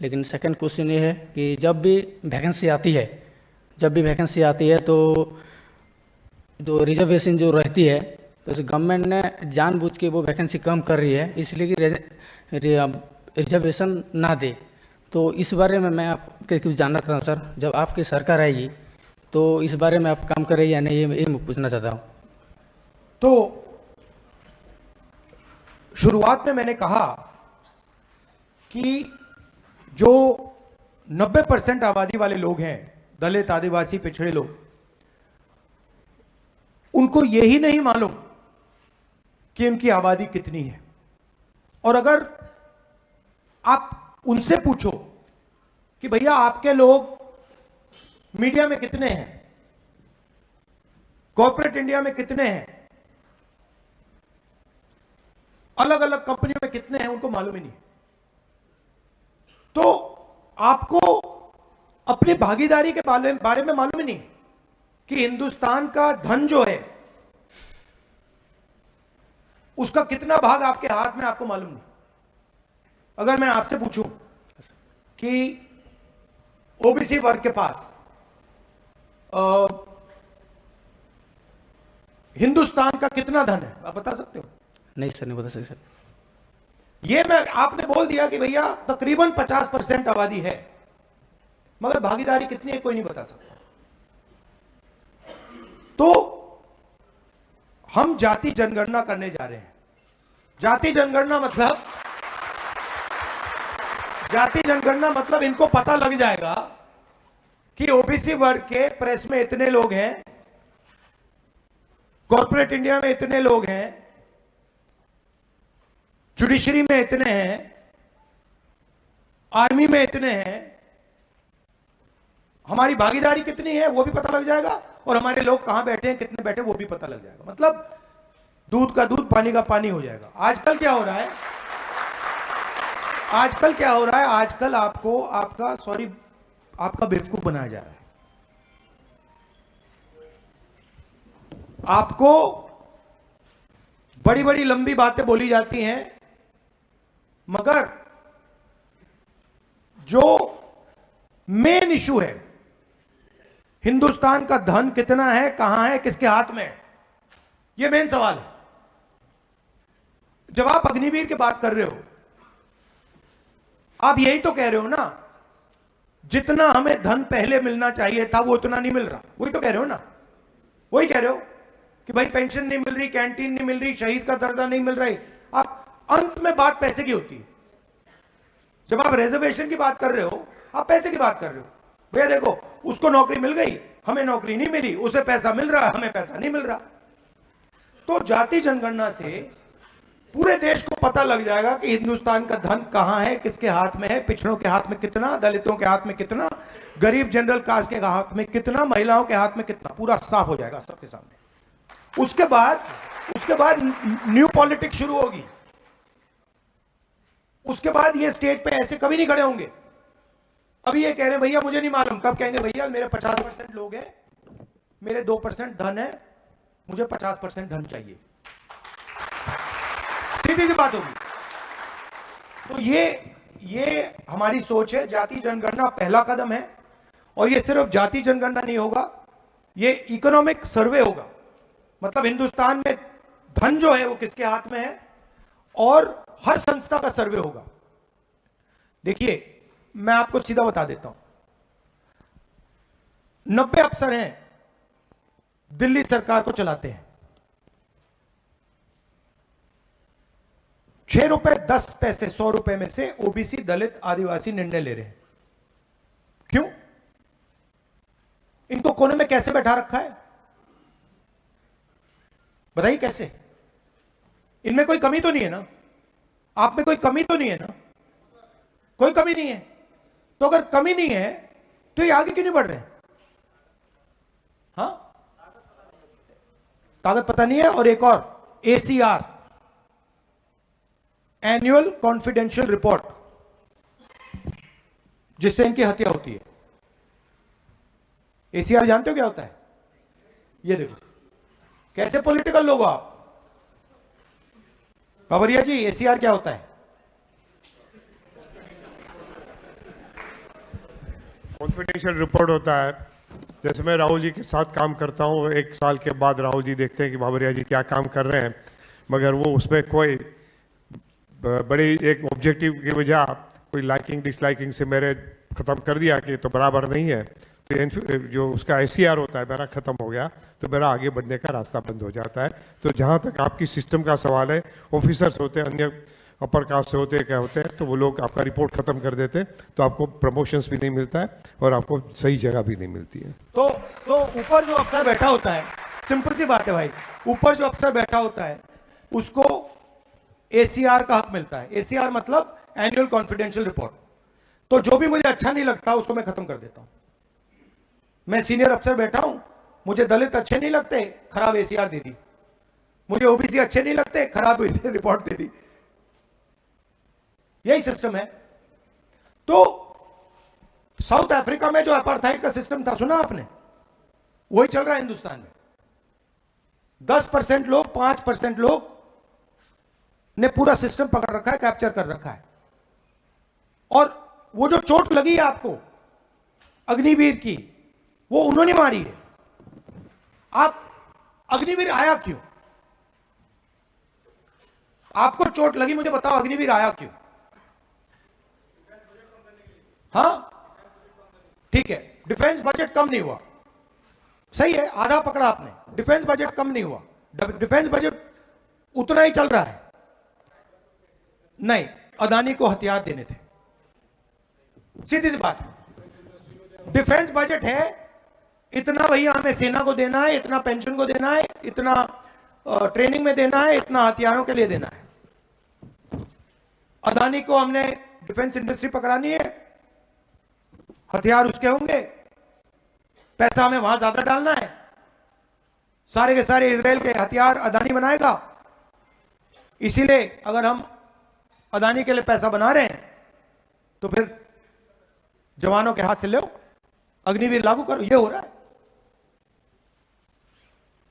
[SPEAKER 6] लेकिन सेकंड क्वेश्चन ये है कि जब भी वैकेंसी आती है तो जो रिजर्वेशन जो रहती है, तो गवर्नमेंट ने जानबूझ के वो वैकेंसी कम कर रही है, इसलिए कि रिजर्वेशन ना दे। तो इस बारे में मैं आपके कुछ जानना चाहता हूँ सर, जब आपकी सरकार आएगी तो इस बारे में आप काम करेंगे या नहीं, ये मैं पूछना चाहता हूँ।
[SPEAKER 3] तो शुरुआत में मैंने कहा कि जो 90% आबादी वाले लोग हैं, दलित, आदिवासी, पिछड़े लोग, उनको यही नहीं मालूम कि उनकी आबादी कितनी है। और अगर आप उनसे पूछो कि भैया आपके लोग मीडिया में कितने हैं, कॉर्पोरेट इंडिया में कितने हैं, अलग अलग कंपनियों में कितने हैं, उनको मालूम ही नहीं। तो आपको अपनी भागीदारी के बारे में मालूम ही नहीं कि हिंदुस्तान का धन जो है उसका कितना भाग आपके हाथ में, आपको मालूम नहीं। अगर मैं आपसे पूछूं कि ओबीसी वर्ग के पास हिंदुस्तान का कितना धन है, आप बता सकते हो?
[SPEAKER 6] नहीं सर, नहीं बता सकते सर।
[SPEAKER 3] ये मैं आपने बोल दिया कि भैया तकरीबन 50% आबादी है, मगर भागीदारी कितनी है कोई नहीं बता सकता। तो हम जाति जनगणना करने जा रहे हैं। जाति जनगणना मतलब इनको पता लग जाएगा कि ओबीसी वर्ग के प्रेस में इतने लोग हैं, कॉर्पोरेट इंडिया में इतने लोग हैं, जुडिशरी में इतने हैं, आर्मी में इतने हैं, हमारी भागीदारी कितनी है वो भी पता लग जाएगा, और हमारे लोग कहां बैठे हैं, कितने बैठे, वो भी पता लग जाएगा। मतलब दूध का दूध, पानी का पानी हो जाएगा। आजकल क्या हो रहा है, आजकल आपको आपका बेवकूफ बनाया जा रहा है। आपको बड़ी बड़ी लंबी बातें बोली जाती हैं, मगर जो मेन इशू है, हिंदुस्तान का धन कितना है, कहां है, किसके हाथ में है, यह मेन सवाल है। जब आप अग्निवीर की बात कर रहे हो, आप यही तो कह रहे हो ना, जितना हमें धन पहले मिलना चाहिए था वो उतना नहीं मिल रहा, वही तो कह रहे हो ना। वही कह रहे हो कि भाई पेंशन नहीं मिल रही, कैंटीन नहीं मिल रही, शहीद का दर्जा नहीं मिल रही। आप अंत में बात पैसे की होती है। जब आप रिजर्वेशन की बात कर रहे हो, आप पैसे की बात कर रहे हो। भैया देखो, उसको नौकरी मिल गई, हमें नौकरी नहीं मिली, उसे पैसा मिल रहा, हमें पैसा नहीं मिल रहा। तो जाति जनगणना से पूरे देश को पता लग जाएगा कि हिंदुस्तान का धन कहां है, किसके हाथ में है, पिछड़ों के हाथ में कितना, दलितों के हाथ में कितना, गरीब जनरल कास्ट के हाथ में कितना, महिलाओं के हाथ में कितना, पूरा साफ हो जाएगा सबके सामने। उसके बाद न्यू पॉलिटिक्स शुरू होगी। उसके बाद ये स्टेज पे ऐसे कभी नहीं खड़े होंगे। अभी ये कह रहे हैं भैया मुझे नहीं मालूम, कब कहेंगे भैया मेरे 50% लोग हैं, मेरे 2% धन है, मुझे 50% धन चाहिए। सीधी सी बात होगी। तो ये हमारी सोच है। जाति जनगणना पहला कदम है, और ये सिर्फ जाति जनगणना नहीं होगा, ये इकोनॉमिक सर्वे होगा। मतलब हिंदुस्तान में धन जो है वो किसके हाथ में है, और हर संस्था का सर्वे होगा। देखिए मैं आपको सीधा बता देता हूं, 90 अफसर हैं दिल्ली सरकार को चलाते हैं। 6 रुपए 10 पैसे 100 रुपए में से ओबीसी, दलित, आदिवासी निर्णय ले रहे हैं। क्यों? इनको कोने में कैसे बैठा रखा है? बताइए कैसे? इनमें कोई कमी तो नहीं है ना? आप में कोई कमी तो नहीं है ना? कोई कमी नहीं है। तो अगर कमी नहीं है तो ये आगे क्यों नहीं बढ़ रहे? हाँ, ताकत पता नहीं है। और एक और ACR, एनुअल कॉन्फिडेंशियल रिपोर्ट, जिससे इनकी हत्या होती है। ACR जानते हो क्या होता है? ये देखो कैसे पॉलिटिकल लोग हो आप। बाबरिया जी, ACR क्या होता है?
[SPEAKER 7] कॉन्फिडेंशियल रिपोर्ट होता है। जैसे मैं राहुल जी के साथ काम करता हूँ, 1 साल के बाद राहुल जी देखते हैं कि बाबरिया जी क्या काम कर रहे हैं, मगर वो उसमें कोई बड़ी एक ऑब्जेक्टिव की वजह कोई लाइकिंग डिसलाइकिंग से मेरे ख़त्म कर दिया कि तो बराबर नहीं है, तो जो उसका ACR होता है मेरा ख़त्म हो गया, तो मेरा आगे बढ़ने का रास्ता बंद हो जाता है। तो जहाँ तक आपकी सिस्टम का सवाल है, ऑफिसर्स होते हैं, अन्य अपर कास्ट से होते हैं, क्या होते हैं, तो वो लोग आपका रिपोर्ट खत्म कर देते हैं, तो आपको प्रमोशंस भी नहीं मिलता है और आपको सही जगह भी नहीं मिलती है।
[SPEAKER 3] तो ऊपर जो अफसर बैठा होता है, सिंपल सी बात है भाई, ऊपर जो अफसर बैठा होता है उसको ACR का हक मिलता है। ACR मतलब एनुअल कॉन्फिडेंशियल रिपोर्ट। तो जो भी मुझे अच्छा नहीं लगता उसको मैं खत्म कर देता हूं। मैं सीनियर अफसर बैठा हूं, मुझे दलित अच्छे नहीं लगते, खराब ACR दे दी। मुझे ओबीसी अच्छे नहीं लगते, खराब रिपोर्ट दे दी। यही सिस्टम है। तो साउथ अफ्रीका में जो अपार्थाइड का सिस्टम था, सुना आपने? वही चल रहा है हिंदुस्तान में। 10% लोग, 5% लोग ने पूरा सिस्टम पकड़ रखा है, कैप्चर कर रखा है। और वो जो चोट लगी है आपको अग्निवीर की, वो उन्होंने मारी है। आप अग्निवीर आया क्यों? आपको चोट लगी, मुझे बताओ अग्निवीर आया क्यों? हाँ ठीक है, डिफेंस बजट कम नहीं हुआ, सही है, आधा पकड़ा आपने। डिफेंस बजट कम नहीं हुआ, डिफेंस बजट उतना ही चल रहा है। नहीं, अदानी को हथियार देने थे, सीधी सी बात है। डिफेंस बजट है इतना, भैया हमें सेना को देना है, इतना पेंशन को देना है, इतना ट्रेनिंग में देना है, इतना हथियारों के लिए देना है। अदानी को हमने डिफेंस इंडस्ट्री पकड़ानी है, हथियार उसके होंगे, पैसा हमें वहां ज्यादा डालना है। सारे के सारे इजराइल के हथियार अदानी बनाएगा। इसीलिए अगर हम अदानी के लिए पैसा बना रहे हैं तो फिर जवानों के हाथ से लो, अग्निवीर लागू करो। ये हो रहा है।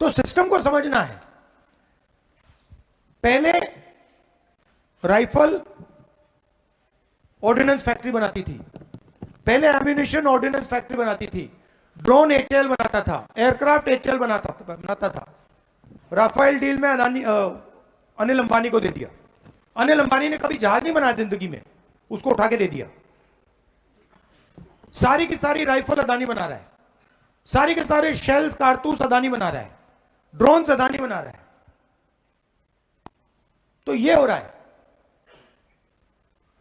[SPEAKER 3] तो सिस्टम को समझना है। पहले राइफल ऑर्डिनेंस फैक्ट्री बनाती थी, पहले एम्यूनिशन ऑर्डिनेंस फैक्ट्री बनाती थी, ड्रोन HAL बनाता था, एयरक्राफ्ट HAL बनाता था। राफेल डील में अनिल अंबानी को दे दिया। अनिल अंबानी ने कभी जहाज नहीं बनाया जिंदगी में, उसको उठा के दे दिया। सारी की सारी राइफल अदानी बना रहा है, सारी के सारे शेल्स कारतूस अदानी बना रहा है, ड्रोन्स अदानी बना रहा है। तो ये हो रहा है।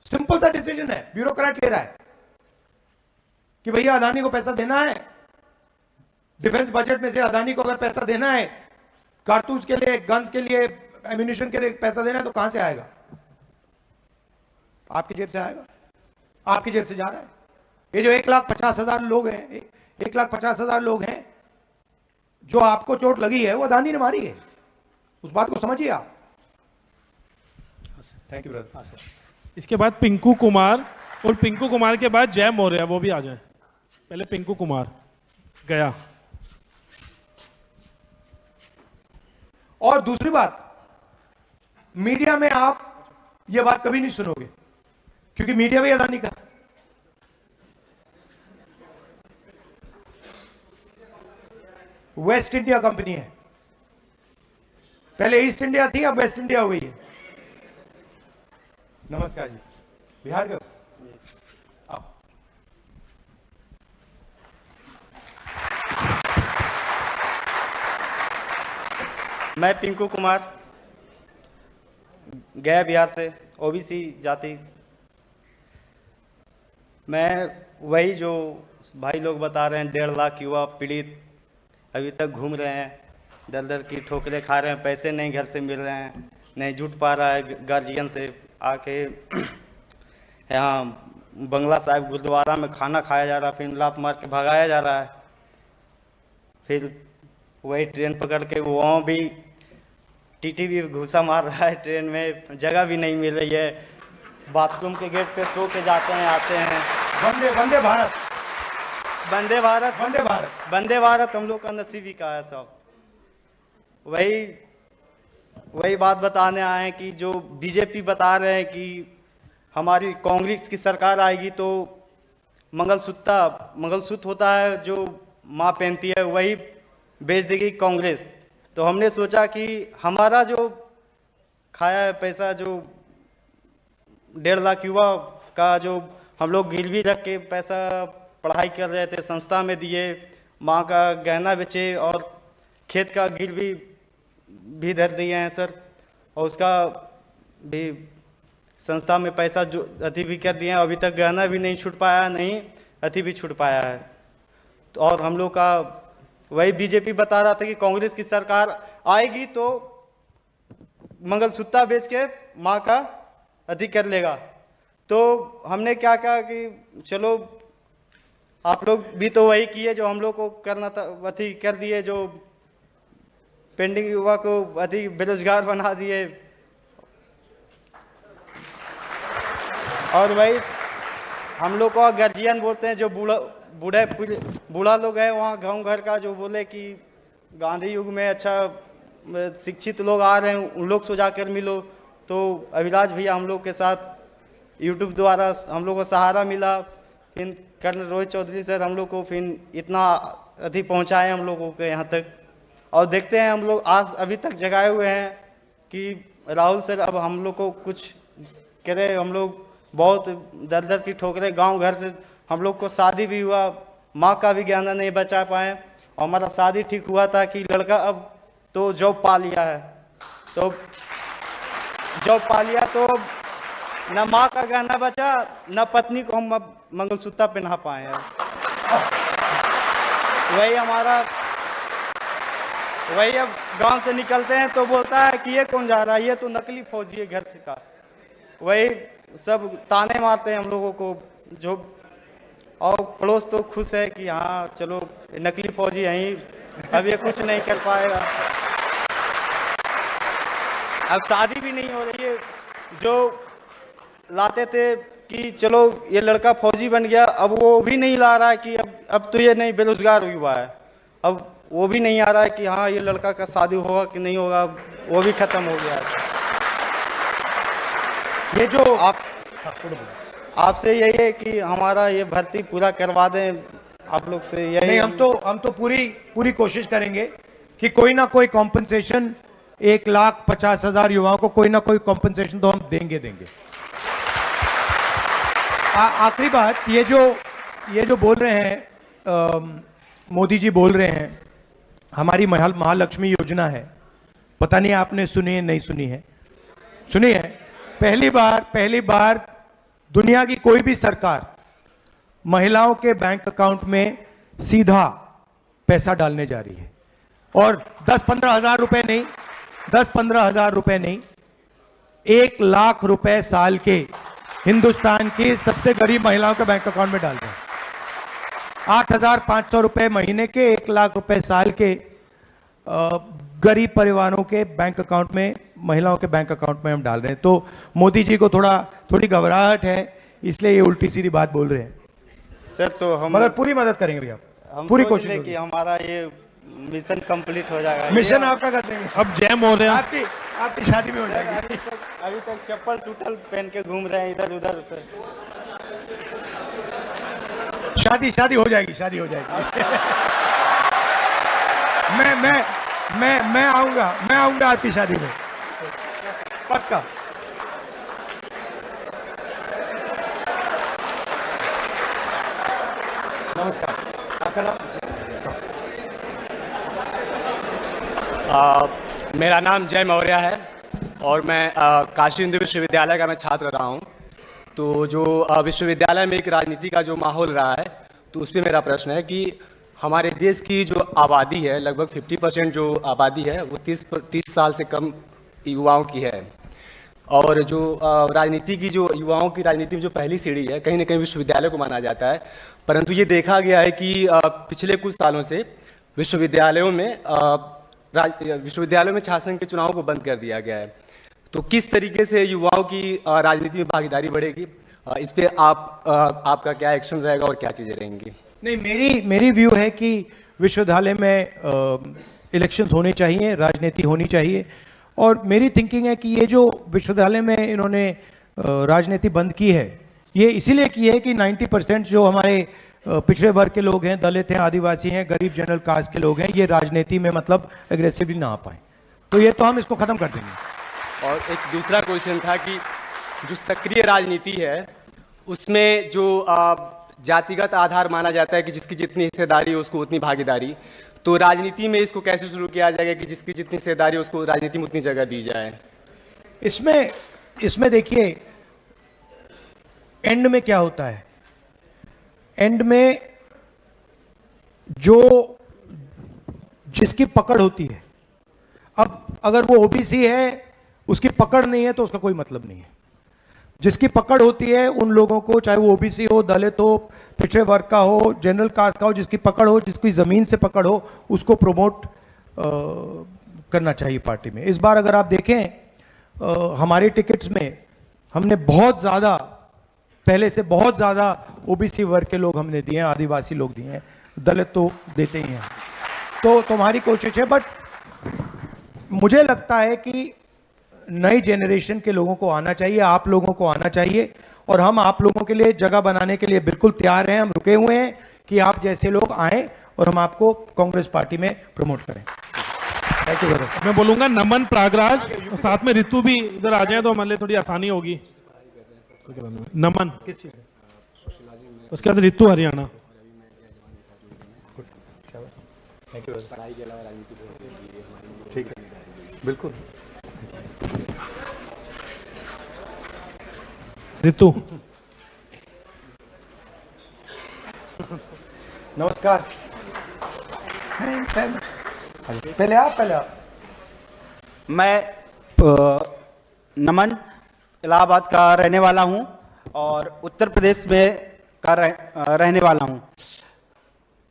[SPEAKER 3] सिंपल सा डिसीजन है, ब्यूरोक्रेट ले रहा है कि भैया अदानी को पैसा देना है, डिफेंस बजट में से अदानी को अगर पैसा देना है, कारतूस के लिए, गन्स के लिए, एम्यूनिशन के लिए पैसा देना है, तो कहां से आएगा? आपकी जेब से आएगा, आपकी जेब से जा रहा है। ये जो 1,50,000 लोग हैं, 1,50,000 लोग हैं जो आपको चोट लगी है, वो अदानी ने मारी है। उस बात को समझिए आप। Thank you brother.
[SPEAKER 4] इसके बाद पिंकू कुमार, और पिंकू कुमार के बाद जय मौर्य, वो भी आ जाए। पहले पिंकू कुमार गया।
[SPEAKER 3] और दूसरी बात, मीडिया में आप यह बात कभी नहीं सुनोगे, क्योंकि मीडिया भी अदानी का। वेस्ट इंडिया कंपनी है, पहले ईस्ट इंडिया थी, अब वेस्ट इंडिया हो गई है। नमस्कार जी, बिहार के
[SPEAKER 5] मैं पिंकू कुमार, गया बिहार से, ओबीसी जाति। मैं वही जो भाई लोग बता रहे हैं, 1.5 लाख युवा पीड़ित अभी तक घूम रहे हैं, दर दर की ठोकरें खा रहे हैं, पैसे नहीं घर से मिल रहे हैं, नहीं जुट पा रहा है गार्जियन से आके। यहाँ बंगला साहिब गुरुद्वारा में खाना खाया जा रहा है, फिर लात मार के भगाया जा रहा है। फिर वही ट्रेन पकड़ के वहाँ भी टीटी भी घुसा मार रहा है, ट्रेन में जगह भी नहीं मिल रही है, बाथरूम के गेट पे सो के जाते हैं आते हैं।
[SPEAKER 3] वंदे भारत,
[SPEAKER 5] वंदे भारत,
[SPEAKER 3] वंदे भारत,
[SPEAKER 5] वंदे भारत हम लोग का नसीब ही का है सब। वही बात बताने आए हैं कि जो बीजेपी बता रहे हैं कि हमारी कांग्रेस की सरकार आएगी तो मंगलसूत्र होता है जो माँ पहनती है वही बेच देगी कांग्रेस। तो हमने सोचा कि हमारा जो खाया है पैसा, जो 1.5 लाख युवा का जो हम लोग गिरवी रख के पैसा पढ़ाई कर रहे थे, संस्था में दिए, माँ का गहना बेचे और खेत का गिरवी भी धर दिए हैं सर, और उसका भी संस्था में पैसा जो अति भी कर दिए हैं। अभी तक गहना भी नहीं छूट पाया, नहीं अति भी छूट पाया है। तो और हम लोग का वही बीजेपी बता रहा था कि कांग्रेस की सरकार आएगी तो मंगलसूत्र बेच के माँ का अधिक कर लेगा। तो हमने क्या कहा कि चलो आप लोग भी तो वही किए जो हम लोग को करना था, अति कर दिए, जो पेंडिंग युवा को अधिक बेरोजगार बना दिए। और वही हम लोग को गार्जियन बोलते हैं, जो बूढ़ा लोग है वहाँ गांव घर का, जो बोले कि गांधी युग में अच्छा शिक्षित लोग आ रहे हैं, उन लोग से जाकर मिलो। तो अभिलाष भैया हम लोग के साथ यूट्यूब द्वारा हम लोग को सहारा मिला, फिर कर्नल रोहित चौधरी सर हम लोग को फिर इतना अधिक पहुँचाए हम लोगों के यहाँ तक। और देखते हैं हम लोग आज अभी तक जगाए हुए हैं कि राहुल सर अब हम लोग को कुछ करे। हम लोग बहुत दर दर की ठोकरें, गांव घर से हम लोग को शादी भी हुआ, माँ का भी गहना नहीं बचा पाए, और हमारा शादी ठीक हुआ था कि लड़का अब तो जॉब पा लिया है, तो जॉब पा लिया तो न माँ का गहना बचा, न पत्नी को हम अब मंगलसूत्र पहना पाए हैं। वही अब गांव से निकलते हैं तो बोलता है कि ये कौन जा रहा है, ये तो नकली फौजी है घर से का। वही सब ताने मारते हैं हम लोगों को, जो और पड़ोस तो खुश है कि हाँ चलो नकली फौजी यहीं, अब ये कुछ नहीं कर पाएगा। अब शादी भी नहीं हो रही है, जो लाते थे कि चलो ये लड़का फौजी बन गया, अब वो भी नहीं ला रहा है कि अब तो ये नहीं बेरोजगार हुआ है, अब वो भी नहीं आ रहा है कि हाँ ये लड़का का शादी होगा कि नहीं होगा, वो भी खत्म हो गया है।
[SPEAKER 3] ये जो
[SPEAKER 5] आपसे यही है कि हमारा ये भर्ती पूरा करवा दें आप लोग से, यही
[SPEAKER 3] नहीं, हम तो पूरी कोशिश करेंगे कि कोई ना कोई कॉम्पनसेशन 1,50,000 युवाओं को कोई ना कोई कॉम्पनसेशन तो हम देंगे। आखिरी बात, ये जो बोल रहे हैं मोदी जी बोल रहे हैं, हमारी महालक्ष्मी योजना है, पता नहीं आपने सुनी है नहीं सुनी है? सुनी है। पहली बार दुनिया की कोई भी सरकार महिलाओं के बैंक अकाउंट में सीधा पैसा डालने जा रही है, और 10-15 हज़ार रुपए नहीं, 10-15 हज़ार रुपए नहीं, 1 लाख रुपए साल के हिंदुस्तान की सबसे गरीब महिलाओं के बैंक अकाउंट में डाल रहे हैं। 8,500 रुपए महीने के, 1 लाख रुपए साल के गरीब परिवारों के बैंक अकाउंट में, महिलाओं के बैंक अकाउंट में हम डाल रहे हैं। तो मोदी जी को थोड़ी घबराहट है, इसलिए ये उल्टी सीधी बात बोल रहे हैं
[SPEAKER 5] सर। तो हम
[SPEAKER 3] मगर पूरी मदद करेंगे भैया, पूरी कोशिश
[SPEAKER 5] कि हमारा ये मिशन कंप्लीट हो जाएगा।
[SPEAKER 3] मिशन आपका कर देंगे।
[SPEAKER 4] अब जैम हो रहे हैं,
[SPEAKER 3] आपकी शादी में हो जाएगी।
[SPEAKER 5] अभी तक चप्पल टूटल पहन के घूम रहे हैं इधर उधर से।
[SPEAKER 3] शादी हो जाएगी। मैं आऊंगा आपकी शादी में, पक्का। नमस्कार, आपका नाम?
[SPEAKER 8] मेरा नाम जय मौर्य है और मैं काशी हिंदू विश्वविद्यालय का मैं छात्र रहा हूँ। तो जो विश्वविद्यालय में एक राजनीति का जो माहौल रहा है, तो उस पर मेरा प्रश्न है कि हमारे देश की जो आबादी है, लगभग 50% जो आबादी है वो 30 साल से कम युवाओं की है। और जो राजनीति की जो युवाओं की राजनीति में जो पहली सीढ़ी है, कहीं ना कहीं विश्वविद्यालय को माना जाता है। परंतु ये देखा गया है कि पिछले कुछ सालों से विश्वविद्यालयों में छात्र संघ के चुनाव को बंद कर दिया गया है। तो किस तरीके से युवाओं की राजनीति में भागीदारी बढ़ेगी, इस पे आपका क्या एक्शन रहेगा और क्या चीज़ें रहेंगी?
[SPEAKER 3] नहीं, मेरी व्यू है कि विश्वविद्यालय में इलेक्शंस होने चाहिए, राजनीति होनी चाहिए। और मेरी थिंकिंग है कि ये जो विश्वविद्यालय में इन्होंने राजनीति बंद की है, ये इसीलिए की है कि 90% जो हमारे पिछड़े वर्ग के लोग हैं, दलित हैं, आदिवासी हैं, गरीब जनरल कास्ट के लोग हैं, ये राजनीति में मतलब एग्रेसिवली ना आ पाए। तो ये तो हम इसको खत्म कर देंगे।
[SPEAKER 8] और एक दूसरा क्वेश्चन था कि जो सक्रिय राजनीति है उसमें जो जातिगत आधार माना जाता है कि जिसकी जितनी हिस्सेदारी हो उसको उतनी भागीदारी, तो राजनीति में इसको कैसे शुरू किया जाएगा कि जिसकी जितनी हिस्सेदारी हो उसको राजनीति में उतनी जगह दी जाए?
[SPEAKER 3] इसमें देखिए एंड में क्या होता है, एंड में जो जिसकी पकड़ होती है, अब अगर वो ओबीसी है उसकी पकड़ नहीं है तो उसका कोई मतलब नहीं है। जिसकी पकड़ होती है उन लोगों को, चाहे वो ओबीसी हो, दलित हो, पिछड़े वर्ग का हो, जनरल कास्ट का हो, जिसकी पकड़ हो, जिसकी जमीन से पकड़ हो, उसको प्रमोट करना चाहिए पार्टी में। इस बार अगर आप देखें हमारी टिकट्स में हमने बहुत ज़्यादा, पहले से बहुत ज़्यादा ओबीसी वर्ग के लोग हमने दिए हैं, आदिवासी लोग दिए हैं, दलित तो देते ही हैं। तो तुम्हारी कोशिश है, बट मुझे लगता है कि नई जेनरेशन के लोगों को आना चाहिए, आप लोगों को आना चाहिए, और हम आप लोगों के लिए जगह बनाने के लिए बिल्कुल तैयार हैं। हम रुके हुए हैं कि आप जैसे लोग आएं और हम आपको कांग्रेस पार्टी में प्रमोट करें। Thank you.
[SPEAKER 4] मैं बोलूंगा नमन प्रागराज, साथ में ऋतु भी इधर आ जाए तो हमारे लिए थोड़ी आसानी होगी। नमन, उसके बाद ऋतु हरियाणा।
[SPEAKER 3] Thank you. पढ़ाई के अलावा राजनीति, ठीक है, बिल्कुल।
[SPEAKER 4] ऋतु,
[SPEAKER 3] नमस्कार। पहले आप।
[SPEAKER 9] मैं नमन इलाहाबाद का रहने वाला हूं और उत्तर प्रदेश में रहने वाला हूं।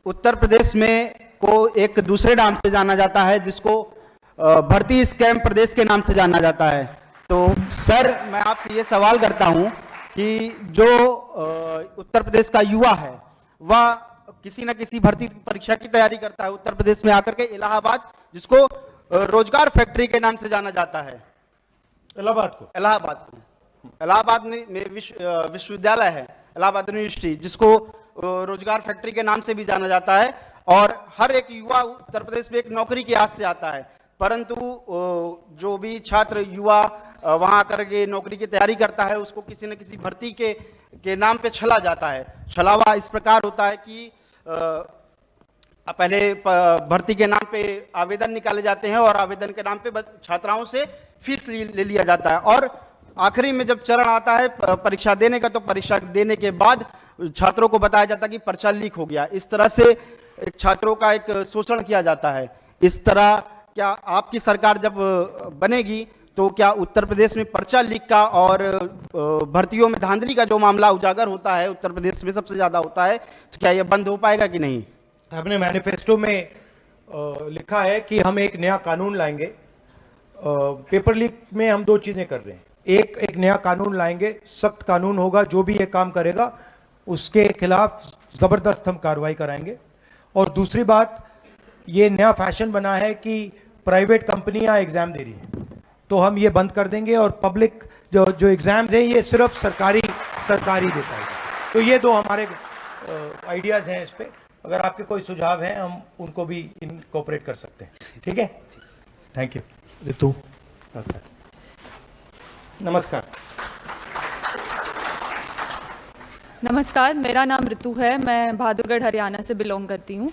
[SPEAKER 9] उत्तर प्रदेश में को एक दूसरे नाम से जाना जाता है, जिसको भर्ती स्कैम प्रदेश के नाम से जाना जाता है। तो सर, मैं आपसे ये सवाल करता हूं कि जो उत्तर प्रदेश का युवा है वह किसी न किसी भर्ती परीक्षा की तैयारी करता है उत्तर प्रदेश में आकर के इलाहाबाद, जिसको रोजगार फैक्ट्री के नाम से जाना जाता है। इलाहाबाद में विश्वविद्यालय है, इलाहाबाद यूनिवर्सिटी, जिसको रोजगार फैक्ट्री के नाम से भी जाना जाता है। और हर एक युवा उत्तर प्रदेश में एक नौकरी की आस से आता है, परंतु जो भी छात्र युवा वहां आकर के नौकरी की तैयारी करता है, उसको किसी न किसी भर्ती के नाम पे छला जाता है। छलावा इस प्रकार होता है कि पहले भर्ती के नाम पे आवेदन निकाले जाते हैं और आवेदन के नाम पे छात्राओं से फीस ले लिया जाता है, और आखिरी में जब चरण आता है परीक्षा देने का, तो परीक्षा देने के बाद छात्रों को बताया जाता है कि पर्चा लीक हो गया। इस तरह से छात्रों का एक शोषण किया जाता है। इस तरह क्या आपकी सरकार जब बनेगी तो क्या उत्तर प्रदेश में पर्चा लीक का और भर्तियों में धांधली का जो मामला उजागर होता है उत्तर प्रदेश में सबसे ज्यादा होता है, तो क्या यह बंद हो पाएगा कि नहीं?
[SPEAKER 3] हमने मैनिफेस्टो में लिखा है कि हम एक नया कानून लाएंगे। पेपर लीक में हम 2 चीजें कर रहे हैं। एक नया कानून लाएंगे, सख्त कानून होगा, जो भी ये काम करेगा उसके खिलाफ जबरदस्त हम कार्रवाई कराएंगे। और दूसरी बात, ये नया फैशन बना है कि प्राइवेट कंपनियां एग्जाम दे रही हैं, तो हम ये बंद कर देंगे और पब्लिक जो एग्जाम्स हैं ये सिर्फ सरकारी देता है। तो ये 2 हमारे आइडियाज हैं। इस पे अगर आपके कोई सुझाव हैं हम उनको भी इनकॉर्पोरेट कर सकते हैं। ठीक है, थैंक यू।
[SPEAKER 4] ऋतु,
[SPEAKER 10] नमस्कार, मेरा नाम ऋतु है। मैं बहादुरगढ़ हरियाणा से बिलोंग करती हूँ।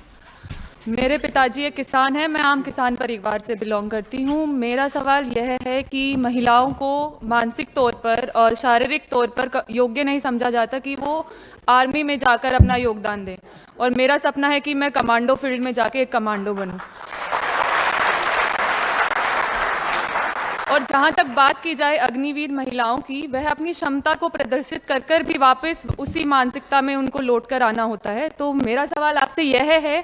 [SPEAKER 10] मेरे पिताजी एक किसान हैं, मैं आम किसान परिवार से बिलोंग करती हूँ। मेरा सवाल यह है कि महिलाओं को मानसिक तौर पर और शारीरिक तौर पर योग्य नहीं समझा जाता कि वो आर्मी में जाकर अपना योगदान दें, और मेरा सपना है कि मैं कमांडो फील्ड में जाके एक कमांडो बनूं। और जहाँ तक बात की जाए अग्निवीर महिलाओं की, वह अपनी क्षमता को प्रदर्शित कर कर भी वापस उसी मानसिकता में उनको लौट कर आना होता है। तो मेरा सवाल आपसे यह है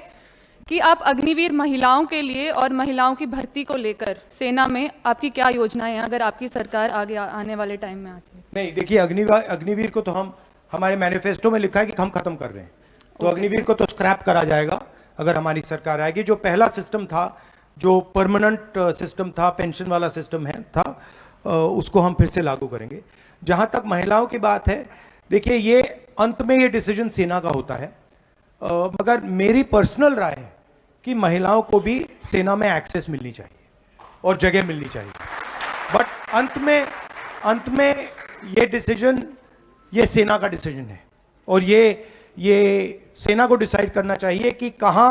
[SPEAKER 10] कि आप अग्निवीर महिलाओं के लिए और महिलाओं की भर्ती को लेकर सेना में आपकी क्या योजनाएं हैं, अगर आपकी सरकार आगे आने वाले टाइम में आती है?
[SPEAKER 3] नहीं, देखिए, अग्निवीर को तो हम हमारे मैनिफेस्टो में लिखा है कि हम खत्म कर रहे हैं, तो अग्निवीर को तो स्क्रैप करा जाएगा अगर हमारी सरकार आएगी। जो पहला सिस्टम था, जो परमानेंट सिस्टम था, पेंशन वाला सिस्टम था, उसको हम फिर से लागू करेंगे। जहां तक महिलाओं की बात है, देखिए, ये अंत में ये डिसीजन सेना का होता है, मगर मेरी पर्सनल राय है कि महिलाओं को भी सेना में एक्सेस मिलनी चाहिए और जगह मिलनी चाहिए। बट अंत में ये डिसीजन, ये सेना का डिसीजन है, और ये सेना को डिसाइड करना चाहिए कि कहां,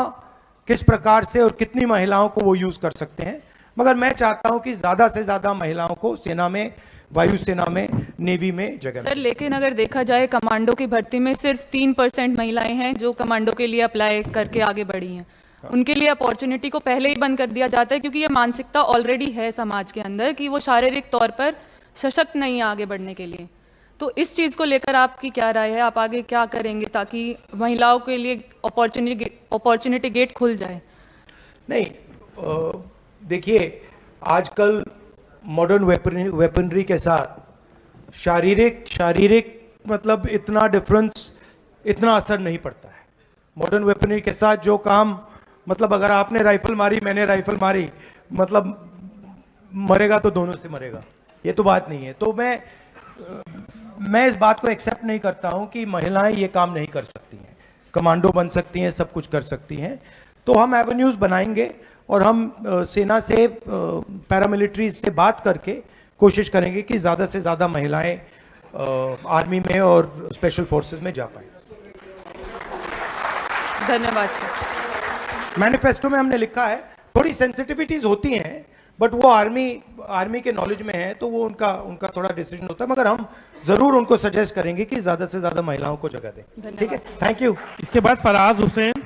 [SPEAKER 3] किस प्रकार से और कितनी महिलाओं को वो यूज कर सकते हैं। मगर मैं चाहता हूं कि ज्यादा से ज्यादा महिलाओं को सेना में, वायुसेना में, नेवी में जगह
[SPEAKER 10] सर, लेकिन अगर देखा जाए कमांडो की भर्ती में सिर्फ 3% महिलाएं हैं जो कमांडो के लिए अप्लाई करके आगे बढ़ी हैं। उनके लिए अपॉर्चुनिटी को पहले ही बंद कर दिया जाता है, क्योंकि ये मानसिकता ऑलरेडी है समाज के अंदर कि वो शारीरिक तौर पर सशक्त नहीं है आगे बढ़ने के लिए। तो इस चीज़ को लेकर आपकी क्या राय है? आप आगे क्या करेंगे ताकि महिलाओं के लिए अपॉर्चुनिटी गेट खुल जाए?
[SPEAKER 3] नहीं, देखिए, आजकल मॉडर्न वेपनरी के साथ शारीरिक मतलब इतना डिफरेंस, इतना असर नहीं पड़ता है। मॉडर्न वेपनरी के साथ जो काम, मतलब अगर आपने राइफल मारी, मैंने राइफल मारी, मतलब मरेगा तो दोनों से मरेगा, ये तो बात नहीं है। तो मैं इस बात को एक्सेप्ट नहीं करता हूं कि महिलाएं ये काम नहीं कर सकती हैं, कमांडो बन सकती हैं, सब कुछ कर सकती हैं। तो हम एवेन्यूज बनाएंगे और हम सेना से, पैरामिलिट्री से बात करके कोशिश करेंगे कि ज़्यादा से ज़्यादा महिलाएं आर्मी में और स्पेशल फोर्सेस में जा पाए।
[SPEAKER 10] धन्यवाद सर।
[SPEAKER 3] मैनिफेस्टो में हमने लिखा है, थोड़ी सेंसिटिविटीज होती हैं, बट वो आर्मी के नॉलेज में है, तो वो उनका थोड़ा डिसीजन होता है, मगर हम जरूर उनको सजेस्ट करेंगे कि ज्यादा से ज्यादा महिलाओं को जगह दें। ठीक है, थैंक यू।
[SPEAKER 4] इसके बाद फराज हुसैन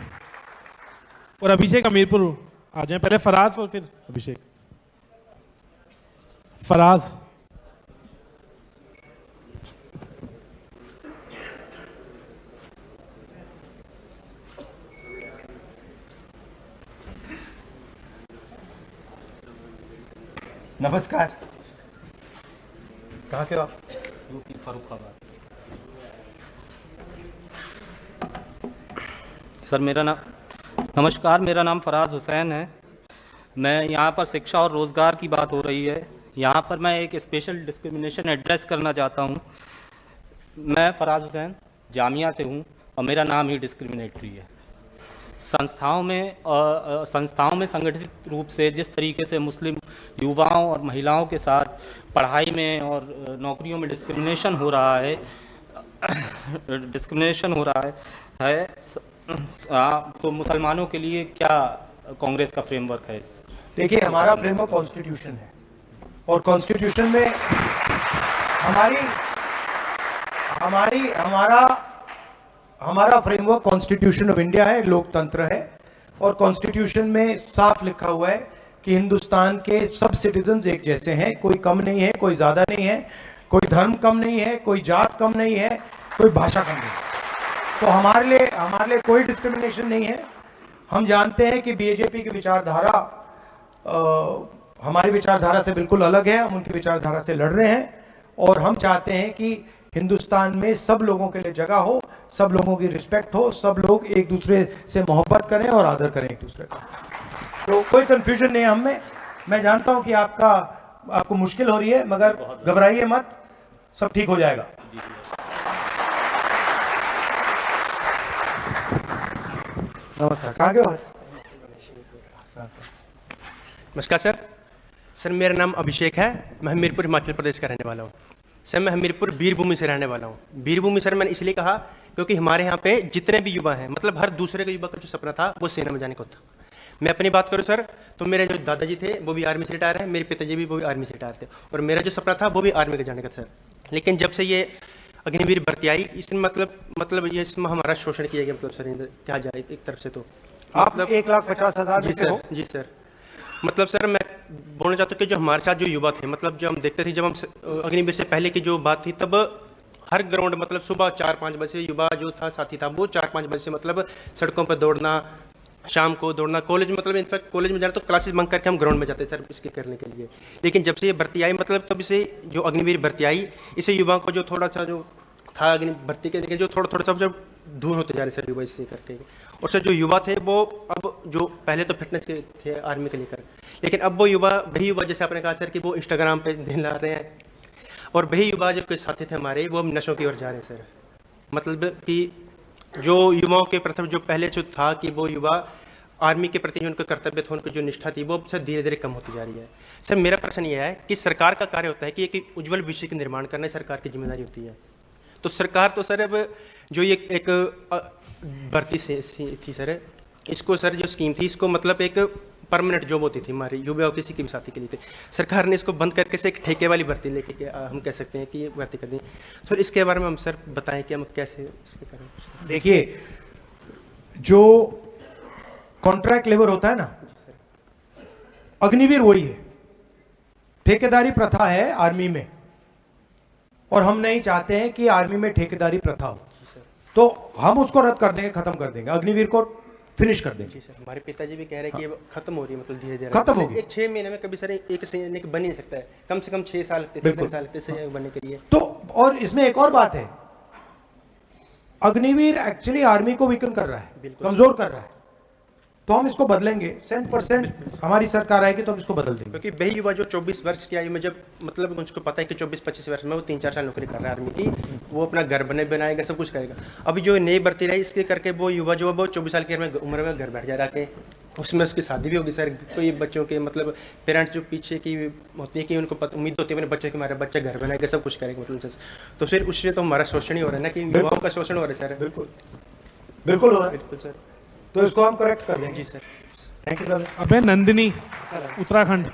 [SPEAKER 4] और अभिषेक अमीरपुर आ जाएं। पहले फराज और फिर अभिषेक। फराज।
[SPEAKER 3] नमस्कार, कहाँ के हो आप?
[SPEAKER 5] यूपी फर्रुखाबाद। सर, नमस्कार, मेरा नाम फराज हुसैन है। मैं यहाँ पर शिक्षा और रोज़गार की बात हो रही है, यहाँ पर मैं एक स्पेशल डिस्क्रिमिनेशन एड्रेस करना चाहता हूँ। मैं फराज हुसैन जामिया से हूँ और मेरा नाम ही डिस्क्रिमिनेटरी है। संस्थाओं में संगठित रूप से जिस तरीके से मुस्लिम युवाओं और महिलाओं के साथ पढ़ाई में और नौकरियों में डिस्क्रिमिनेशन हो रहा है, तो मुसलमानों के लिए क्या कांग्रेस का फ्रेमवर्क है?
[SPEAKER 3] देखिए, हमारा फ्रेमवर्क कॉन्स्टिट्यूशन है, और कॉन्स्टिट्यूशन में हमारा फ्रेमवर्क कॉन्स्टिट्यूशन ऑफ इंडिया है, लोकतंत्र है, और कॉन्स्टिट्यूशन में साफ लिखा हुआ है कि हिंदुस्तान के सब सिटीजन्स एक जैसे हैं, कोई कम नहीं है, कोई ज्यादा नहीं है, कोई धर्म कम नहीं है, कोई जात कम नहीं है, कोई भाषा कम नहीं है। तो हमारे लिए कोई डिस्क्रिमिनेशन नहीं है। हम जानते हैं कि बीजेपी की विचारधारा हमारी विचारधारा से बिल्कुल अलग है, हम उनकी विचारधारा से लड़ रहे हैं, और हम चाहते हैं कि हिंदुस्तान में सब लोगों के लिए जगह हो, सब लोगों की रिस्पेक्ट हो, सब लोग एक दूसरे से मोहब्बत करें और आदर करें एक दूसरे का। तो कोई कंफ्यूजन नहीं है हम में। मैं जानता हूं कि आपको मुश्किल हो रही है, मगर घबराइए मत, सब ठीक हो जाएगा। नमस्कार, कहाँ के हो?
[SPEAKER 11] नमस्कार सर, मेरा नाम अभिषेक है। मैं हमीरपुर हिमाचल प्रदेश का रहने वाला हूँ। सर, मैं हमीरपुर वीरभूमि से रहने वाला हूँ। वीरभूमि सर मैंने इसलिए कहा क्योंकि हमारे यहाँ पे जितने भी युवा हैं, मतलब हर दूसरे का युवा का जो सपना था वो सेना में जाने का था। मैं अपनी बात करूं सर, तो मेरे जो दादाजी थे वो भी आर्मी से रिटायर है, मेरे पिताजी भी वो भी आर्मी से रिटायर थे, और मेरा जो सपना था वो भी आर्मी का जाने का सर। लेकिन जब से ये अग्निवीर भर्ती आई, इसमें मतलब ये इसमें हमारा शोषण किया गया, मतलब सर क्या जाए एक तरफ से, तो
[SPEAKER 3] आप
[SPEAKER 11] मतलब
[SPEAKER 3] 1,50,000
[SPEAKER 11] जी सर, जी सर। मतलब सर मैं बोलना चाहता हूँ कि जो हमारे साथ जो युवा थे, मतलब जो हम देखते थे, जब हम अग्निवीर से पहले की जो बात थी, तब हर ग्राउंड मतलब सुबह 4-5 बजे युवा जो था साथी था वो 4-5 बजे से मतलब सड़कों पर दौड़ना, शाम को दौड़ना, कॉलेज मतलब इनफैक्ट कॉलेज में जाना तो क्लासेस बंक करके हम ग्राउंड में जाते सर इसके करने के लिए। लेकिन जब से ये भर्ती आई, मतलब तब से जो अग्निवीर भर्ती आई, इससे युवाओं को जो थोड़ा सा जो था अग्नि भर्ती के लेकिन जो थोड़ा सा जब दूर होते जा रहे सर युवा इससे करके। और सर जो युवा थे वो अब जो पहले तो फिटनेस के थे आर्मी के लेकर, लेकिन अब वो युवा वही युवा जैसे आपने कहा सर कि वो इंस्टाग्राम पे ध्यान ला रहे हैं, और वही युवा जो कोई साथी थे हमारे वो नशों की ओर जा रहे हैं सर। मतलब कि जो युवाओं के प्रथम जो पहले जो था कि वो युवा आर्मी के प्रति जो उनका कर्तव्य था, उनकी जो निष्ठा थी वो सर धीरे धीरे कम होती जा रही है। सर मेरा प्रश्न यह है कि सरकार का कार्य होता है कि एक उज्ज्वल भविष्य का निर्माण करना सरकार की जिम्मेदारी होती है, तो सरकार तो सर अब जो ये एक भर्ती से थी सर, इसको सर जो स्कीम थी इसको मतलब एक परमानेंट जॉब होती थी हमारी युवा किसी की भी साथी के लिए थे, सरकार ने इसको बंद करके से एक ठेके वाली भर्ती लेके हम कह सकते हैं कि ये भर्ती कर दी। तो इसके बारे में हम सर बताएं कि हम कैसे इसके करें।
[SPEAKER 3] देखिए, जो कॉन्ट्रैक्ट लेबर होता है ना, अग्निवीर वही है। ठेकेदारी प्रथा है आर्मी में, और हम नहीं चाहते हैं कि आर्मी में ठेकेदारी प्रथा हो, तो हम उसको रद्द कर देंगे, खत्म कर देंगे, अग्निवीर को फिनिश कर देंगे।
[SPEAKER 11] जी सर, हमारे पिताजी भी कह रहे हैं कि ये खत्म हो रही है, मतलब धीरे धीरे
[SPEAKER 3] खत्म होगी।
[SPEAKER 11] एक 6 महीने में कभी सर एक सैनिक बन ही नहीं सकता है, कम से कम 6 साल लगते, 3 साल लगते सैनिक बनने के लिए।
[SPEAKER 3] तो और इसमें एक और बात है, अग्निवीर एक्चुअली आर्मी को वीकन कर रहा है, कमजोर कर रहा है, तो हम इसको बदलेंगे। 100% हमारी सरकार आएगी तो हम इसको बदल देंगे।
[SPEAKER 11] क्योंकि वही युवा जो 24 वर्ष की आयु में जब मतलब उसको पता है कि 24-25 वर्ष में वो 3-4 साल नौकरी कर रहा है आर्मी की, वो अपना घर बनाएगा, सब कुछ करेगा। अभी जो नई भर्ती रही इसके करके वो युवा जो है वो 24 साल की उम्र में घर बैठ जा रहा है, उसमें उसकी शादी भी होगी सर। कोई बच्चों के मतलब पेरेंट्स जो पीछे की होती है कि उनको उम्मीद होती है अपने बच्चों के हमारे बच्चे घर बनाएगा, सब कुछ करेंगे मतलब, तो फिर उससे तो हमारा शोषण ही हो रहा है ना, कि युवाओं का शोषण हो रहा है सर।
[SPEAKER 3] बिल्कुल बिल्कुल हो रहा है,
[SPEAKER 11] बिल्कुल सर,
[SPEAKER 3] तो इसको हम करेक्ट कर देंगे।
[SPEAKER 11] जी सर,
[SPEAKER 3] थैंक यू।
[SPEAKER 4] अबे नंदिनी, उत्तराखंड।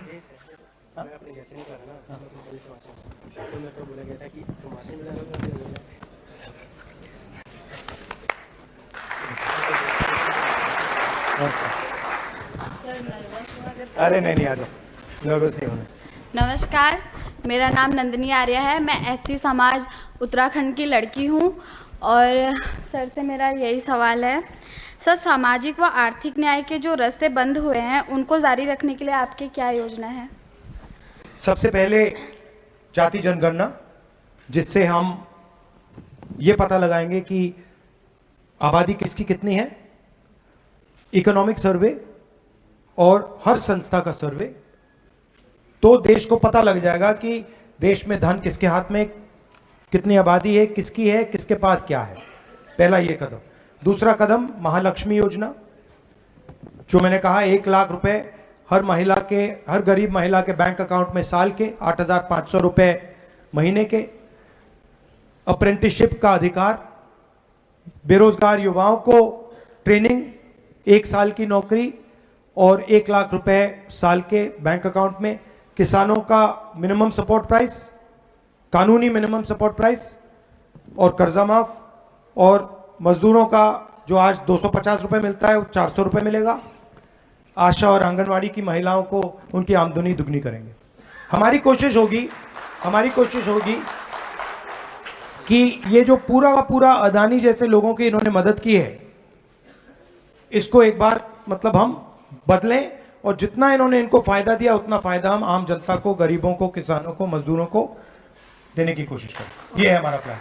[SPEAKER 3] अरे नहीं आ जाओ, नर्वस नहीं होना।
[SPEAKER 12] नमस्कार, मेरा नाम नंदिनी आर्य है, मैं एससी समाज उत्तराखंड की लड़की हूँ, और सर से मेरा यही सवाल है, सर सामाजिक व आर्थिक न्याय के जो रास्ते बंद हुए हैं उनको जारी रखने के लिए आपकी क्या योजना है?
[SPEAKER 3] सबसे पहले जाति जनगणना, जिससे हम ये पता लगाएंगे कि आबादी किसकी कितनी है, इकोनॉमिक सर्वे और हर संस्था का सर्वे, तो देश को पता लग जाएगा कि देश में धन किसके हाथ में, कितनी आबादी है, किसके पास क्या है। पहला ये कदम। दूसरा कदम महालक्ष्मी योजना, जो मैंने कहा 1 लाख रुपए हर गरीब महिला के बैंक अकाउंट में साल के, 8,500 रुपए महीने के। अप्रेंटिसशिप का अधिकार, बेरोजगार युवाओं को ट्रेनिंग, 1 साल की नौकरी और 1 लाख रुपए साल के बैंक अकाउंट में। किसानों का मिनिमम सपोर्ट प्राइस, कानूनी मिनिमम सपोर्ट प्राइस और कर्जा माफ, और मजदूरों का जो आज 250 रुपए मिलता है वो 400 रुपए मिलेगा। आशा और आंगनवाड़ी की महिलाओं को उनकी आमदनी दुगनी करेंगे। हमारी कोशिश होगी कि ये जो पूरा अदानी जैसे लोगों की इन्होंने मदद की है, इसको एक बार मतलब हम बदलें, और जितना इन्होंने इनको फायदा दिया उतना फायदा हम आम जनता को, गरीबों को, किसानों को, मजदूरों को देने की कोशिश करें। ये है हमारा प्लान।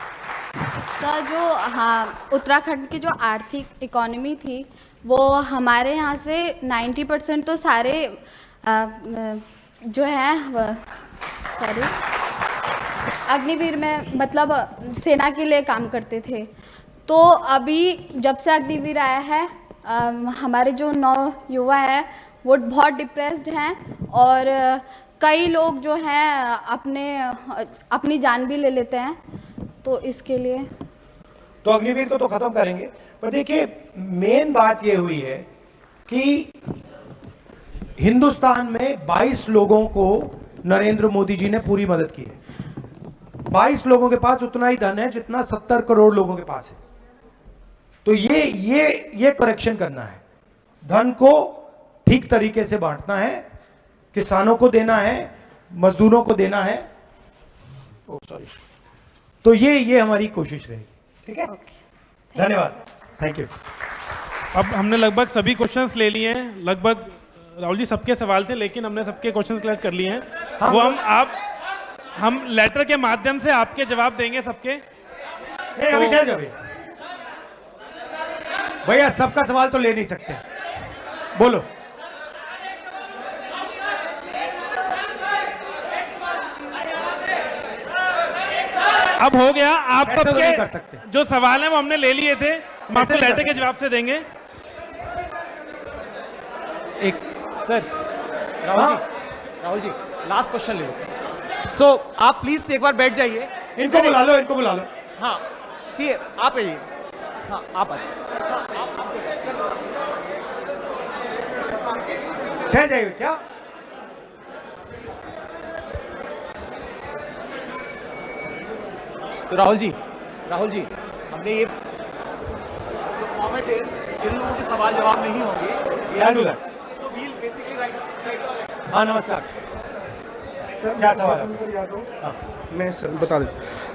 [SPEAKER 12] सर जो उत्तराखंड की जो आर्थिक इकोनॉमी थी वो हमारे यहाँ से 90% तो सारे जो है अग्निवीर में मतलब सेना के लिए काम करते थे। तो अभी जब से अग्निवीर आया है हमारे जो युवा है वो बहुत डिप्रेस्ड हैं, और कई लोग जो हैं अपनी जान भी ले लेते हैं। तो इसके लिए
[SPEAKER 3] तो अग्निवीर को तो खत्म करेंगे, पर देखिए मेन बात ये हुई है कि हिंदुस्तान में 22 लोगों को नरेंद्र मोदी जी ने पूरी मदद की है। 22 लोगों के पास उतना ही धन है जितना 70 करोड़ लोगों के पास है। तो ये करेक्शन करना है, धन को ठीक तरीके से बांटना है, किसानों को देना है, मजदूरों को देना है। तो ये हमारी कोशिश रहेगी। ठीक है, धन्यवाद, थैंक यू।
[SPEAKER 4] अब हमने लगभग सभी क्वेश्चंस ले लिए हैं, लगभग राहुल जी सबके सवाल थे, लेकिन हमने सबके क्वेश्चंस कलेक्ट कर लिए हैं। वो हम लेटर के माध्यम से आपके जवाब देंगे सबके।
[SPEAKER 3] नहीं, अभी ठहर जाओ भैया, सबका सवाल तो ले नहीं सकते, बोलो।
[SPEAKER 4] अब हो गया, आप
[SPEAKER 3] ऐसे तो
[SPEAKER 4] सबके
[SPEAKER 3] नहीं कर सकते।
[SPEAKER 4] जो सवाल हैं वो हमने ले लिए थे, हम आपको लेटर के जवाब से देंगे।
[SPEAKER 13] एक sir, Rahul ji last question ले लो। सो आप प्लीज एक बार बैठ जाइए।
[SPEAKER 3] इनको बुला लो, इनको बुला लो।
[SPEAKER 13] हाँ सी आप आइए। हाँ आप आइए,
[SPEAKER 3] ठहर जाइए। क्या
[SPEAKER 13] तो राहुल जी हमने ये इन लोगों के सवाल जवाब नहीं होंगे।
[SPEAKER 3] हाँ नमस्कार, क्या सवाल है?
[SPEAKER 14] मैं सर बता दें।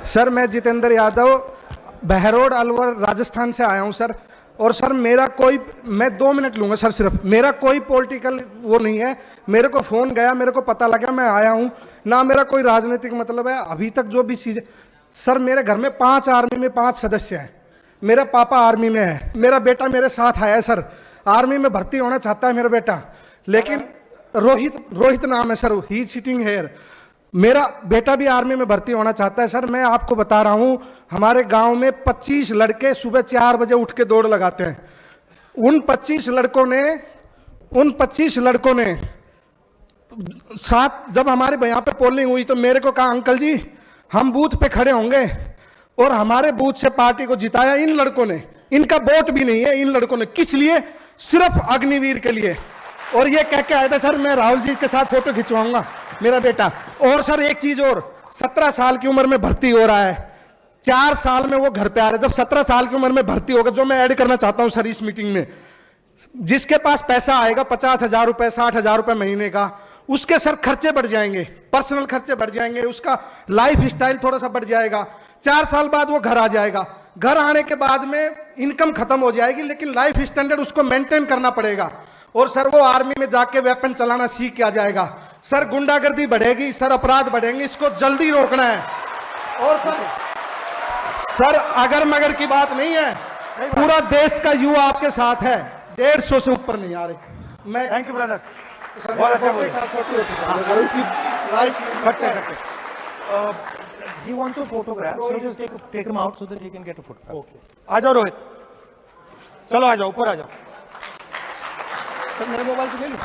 [SPEAKER 14] सर मैं जितेंद्र यादव बहरोड अलवर राजस्थान से आया हूं सर। और सर मैं 2 मिनट लूंगा सर सिर्फ। मेरा कोई पॉलिटिकल वो नहीं है। मेरे को फोन गया, मेरे को पता लगा, मैं आया हूं ना। मेरा कोई राजनीतिक मतलब है अभी तक जो भी चीजें। सर मेरे घर में 5 आर्मी में 5 सदस्य हैं। मेरा पापा आर्मी में है, मेरा बेटा मेरे साथ आया है सर। आर्मी में भर्ती होना चाहता है मेरा बेटा, लेकिन रोहित नाम है सर, ही सिटिंग हेयर। मेरा बेटा भी आर्मी में भर्ती होना चाहता है सर। मैं आपको बता रहा हूं, हमारे गांव में 25 लड़के सुबह 4 बजे उठ के दौड़ लगाते हैं। उन 25 लड़कों ने साथ जब हमारे यहाँ पे पोलिंग हुई तो मेरे को कहा अंकल जी हम बूथ पे खड़े होंगे, और हमारे बूथ से पार्टी को जिताया इन लड़कों ने। इनका वोट भी नहीं है इन लड़कों ने। किस लिए? सिर्फ अग्निवीर के लिए। और ये कह के आया था सर मैं राहुल जी के साथ फोटो खिंचवाऊंगा मेरा बेटा। और सर एक चीज और, 17 साल की उम्र में भर्ती हो रहा है, 4 साल में वो घर पे आ रहा है। जब 17 साल की उम्र में भर्ती होगा, जो मैं ऐड करना चाहता हूं सर इस मीटिंग में, जिसके पास पैसा आएगा 50,000 रुपए 60,000 रुपए महीने का, उसके सर खर्चे बढ़ जाएंगे, पर्सनल खर्चे बढ़ जाएंगे, उसका लाइफ स्टाइल थोड़ा सा बढ़ जाएगा। 4 साल बाद वो घर आ जाएगा। घर आने के बाद में इनकम खत्म हो जाएगी, लेकिन लाइफ स्टैंडर्ड उसको मेंटेन करना पड़ेगा। और सर वो आर्मी में जाके वेपन चलाना सीख के आ जाएगा। सर गुंडागर्दी बढ़ेगी, सर अपराध बढ़ेंगे, इसको जल्दी रोकना है। और सर अगर मगर की बात नहीं है, पूरा देश का युवा आपके साथ है, 150 से ऊपर नहीं आ रहे। मैं
[SPEAKER 3] thank you brother. He wants a photograph, so just take him out so that he can get a photograph. Okay. आ जाओ रोहित, चलो आ जाओ, ऊपर आ जाओ। सर मेरे मोबाइल से ले लो।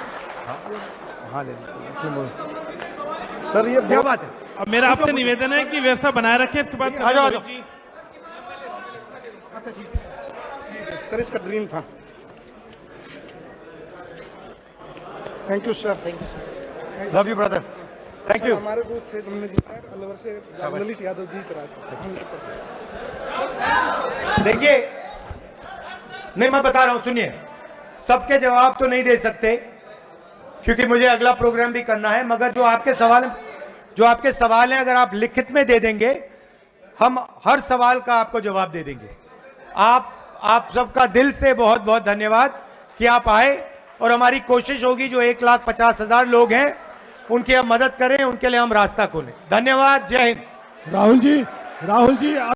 [SPEAKER 3] हाँ ले लो सर, ये क्या बात है?
[SPEAKER 4] अब मेरा आपसे निवेदन है कि व्यवस्था बनाए रखें, इसके बाद
[SPEAKER 3] आ जाओ
[SPEAKER 4] जी।
[SPEAKER 3] अच्छा ठीक सर, इसका ड्रीम था। Thank you sir, thank you, love you brother, thank you.
[SPEAKER 14] हमारे बूथ से तुमने जीता है, अलवर से ललित यादव जीत रहा है।
[SPEAKER 3] देखिए, नहीं मैं बता रहा हूं, सुनिए, सबके जवाब तो नहीं दे सकते क्योंकि मुझे अगला प्रोग्राम भी करना है, मगर जो आपके सवाल हैं अगर आप लिखित में दे देंगे, हम हर सवाल का आपको जवाब दे देंगे। आप सबका दिल से बहुत बहुत धन्यवाद कि आप आए, और हमारी कोशिश होगी जो 1,50,000 लोग हैं उनकी हम मदद करें, उनके लिए हम रास्ता खोलें। धन्यवाद, जय हिंद।
[SPEAKER 14] राहुल जी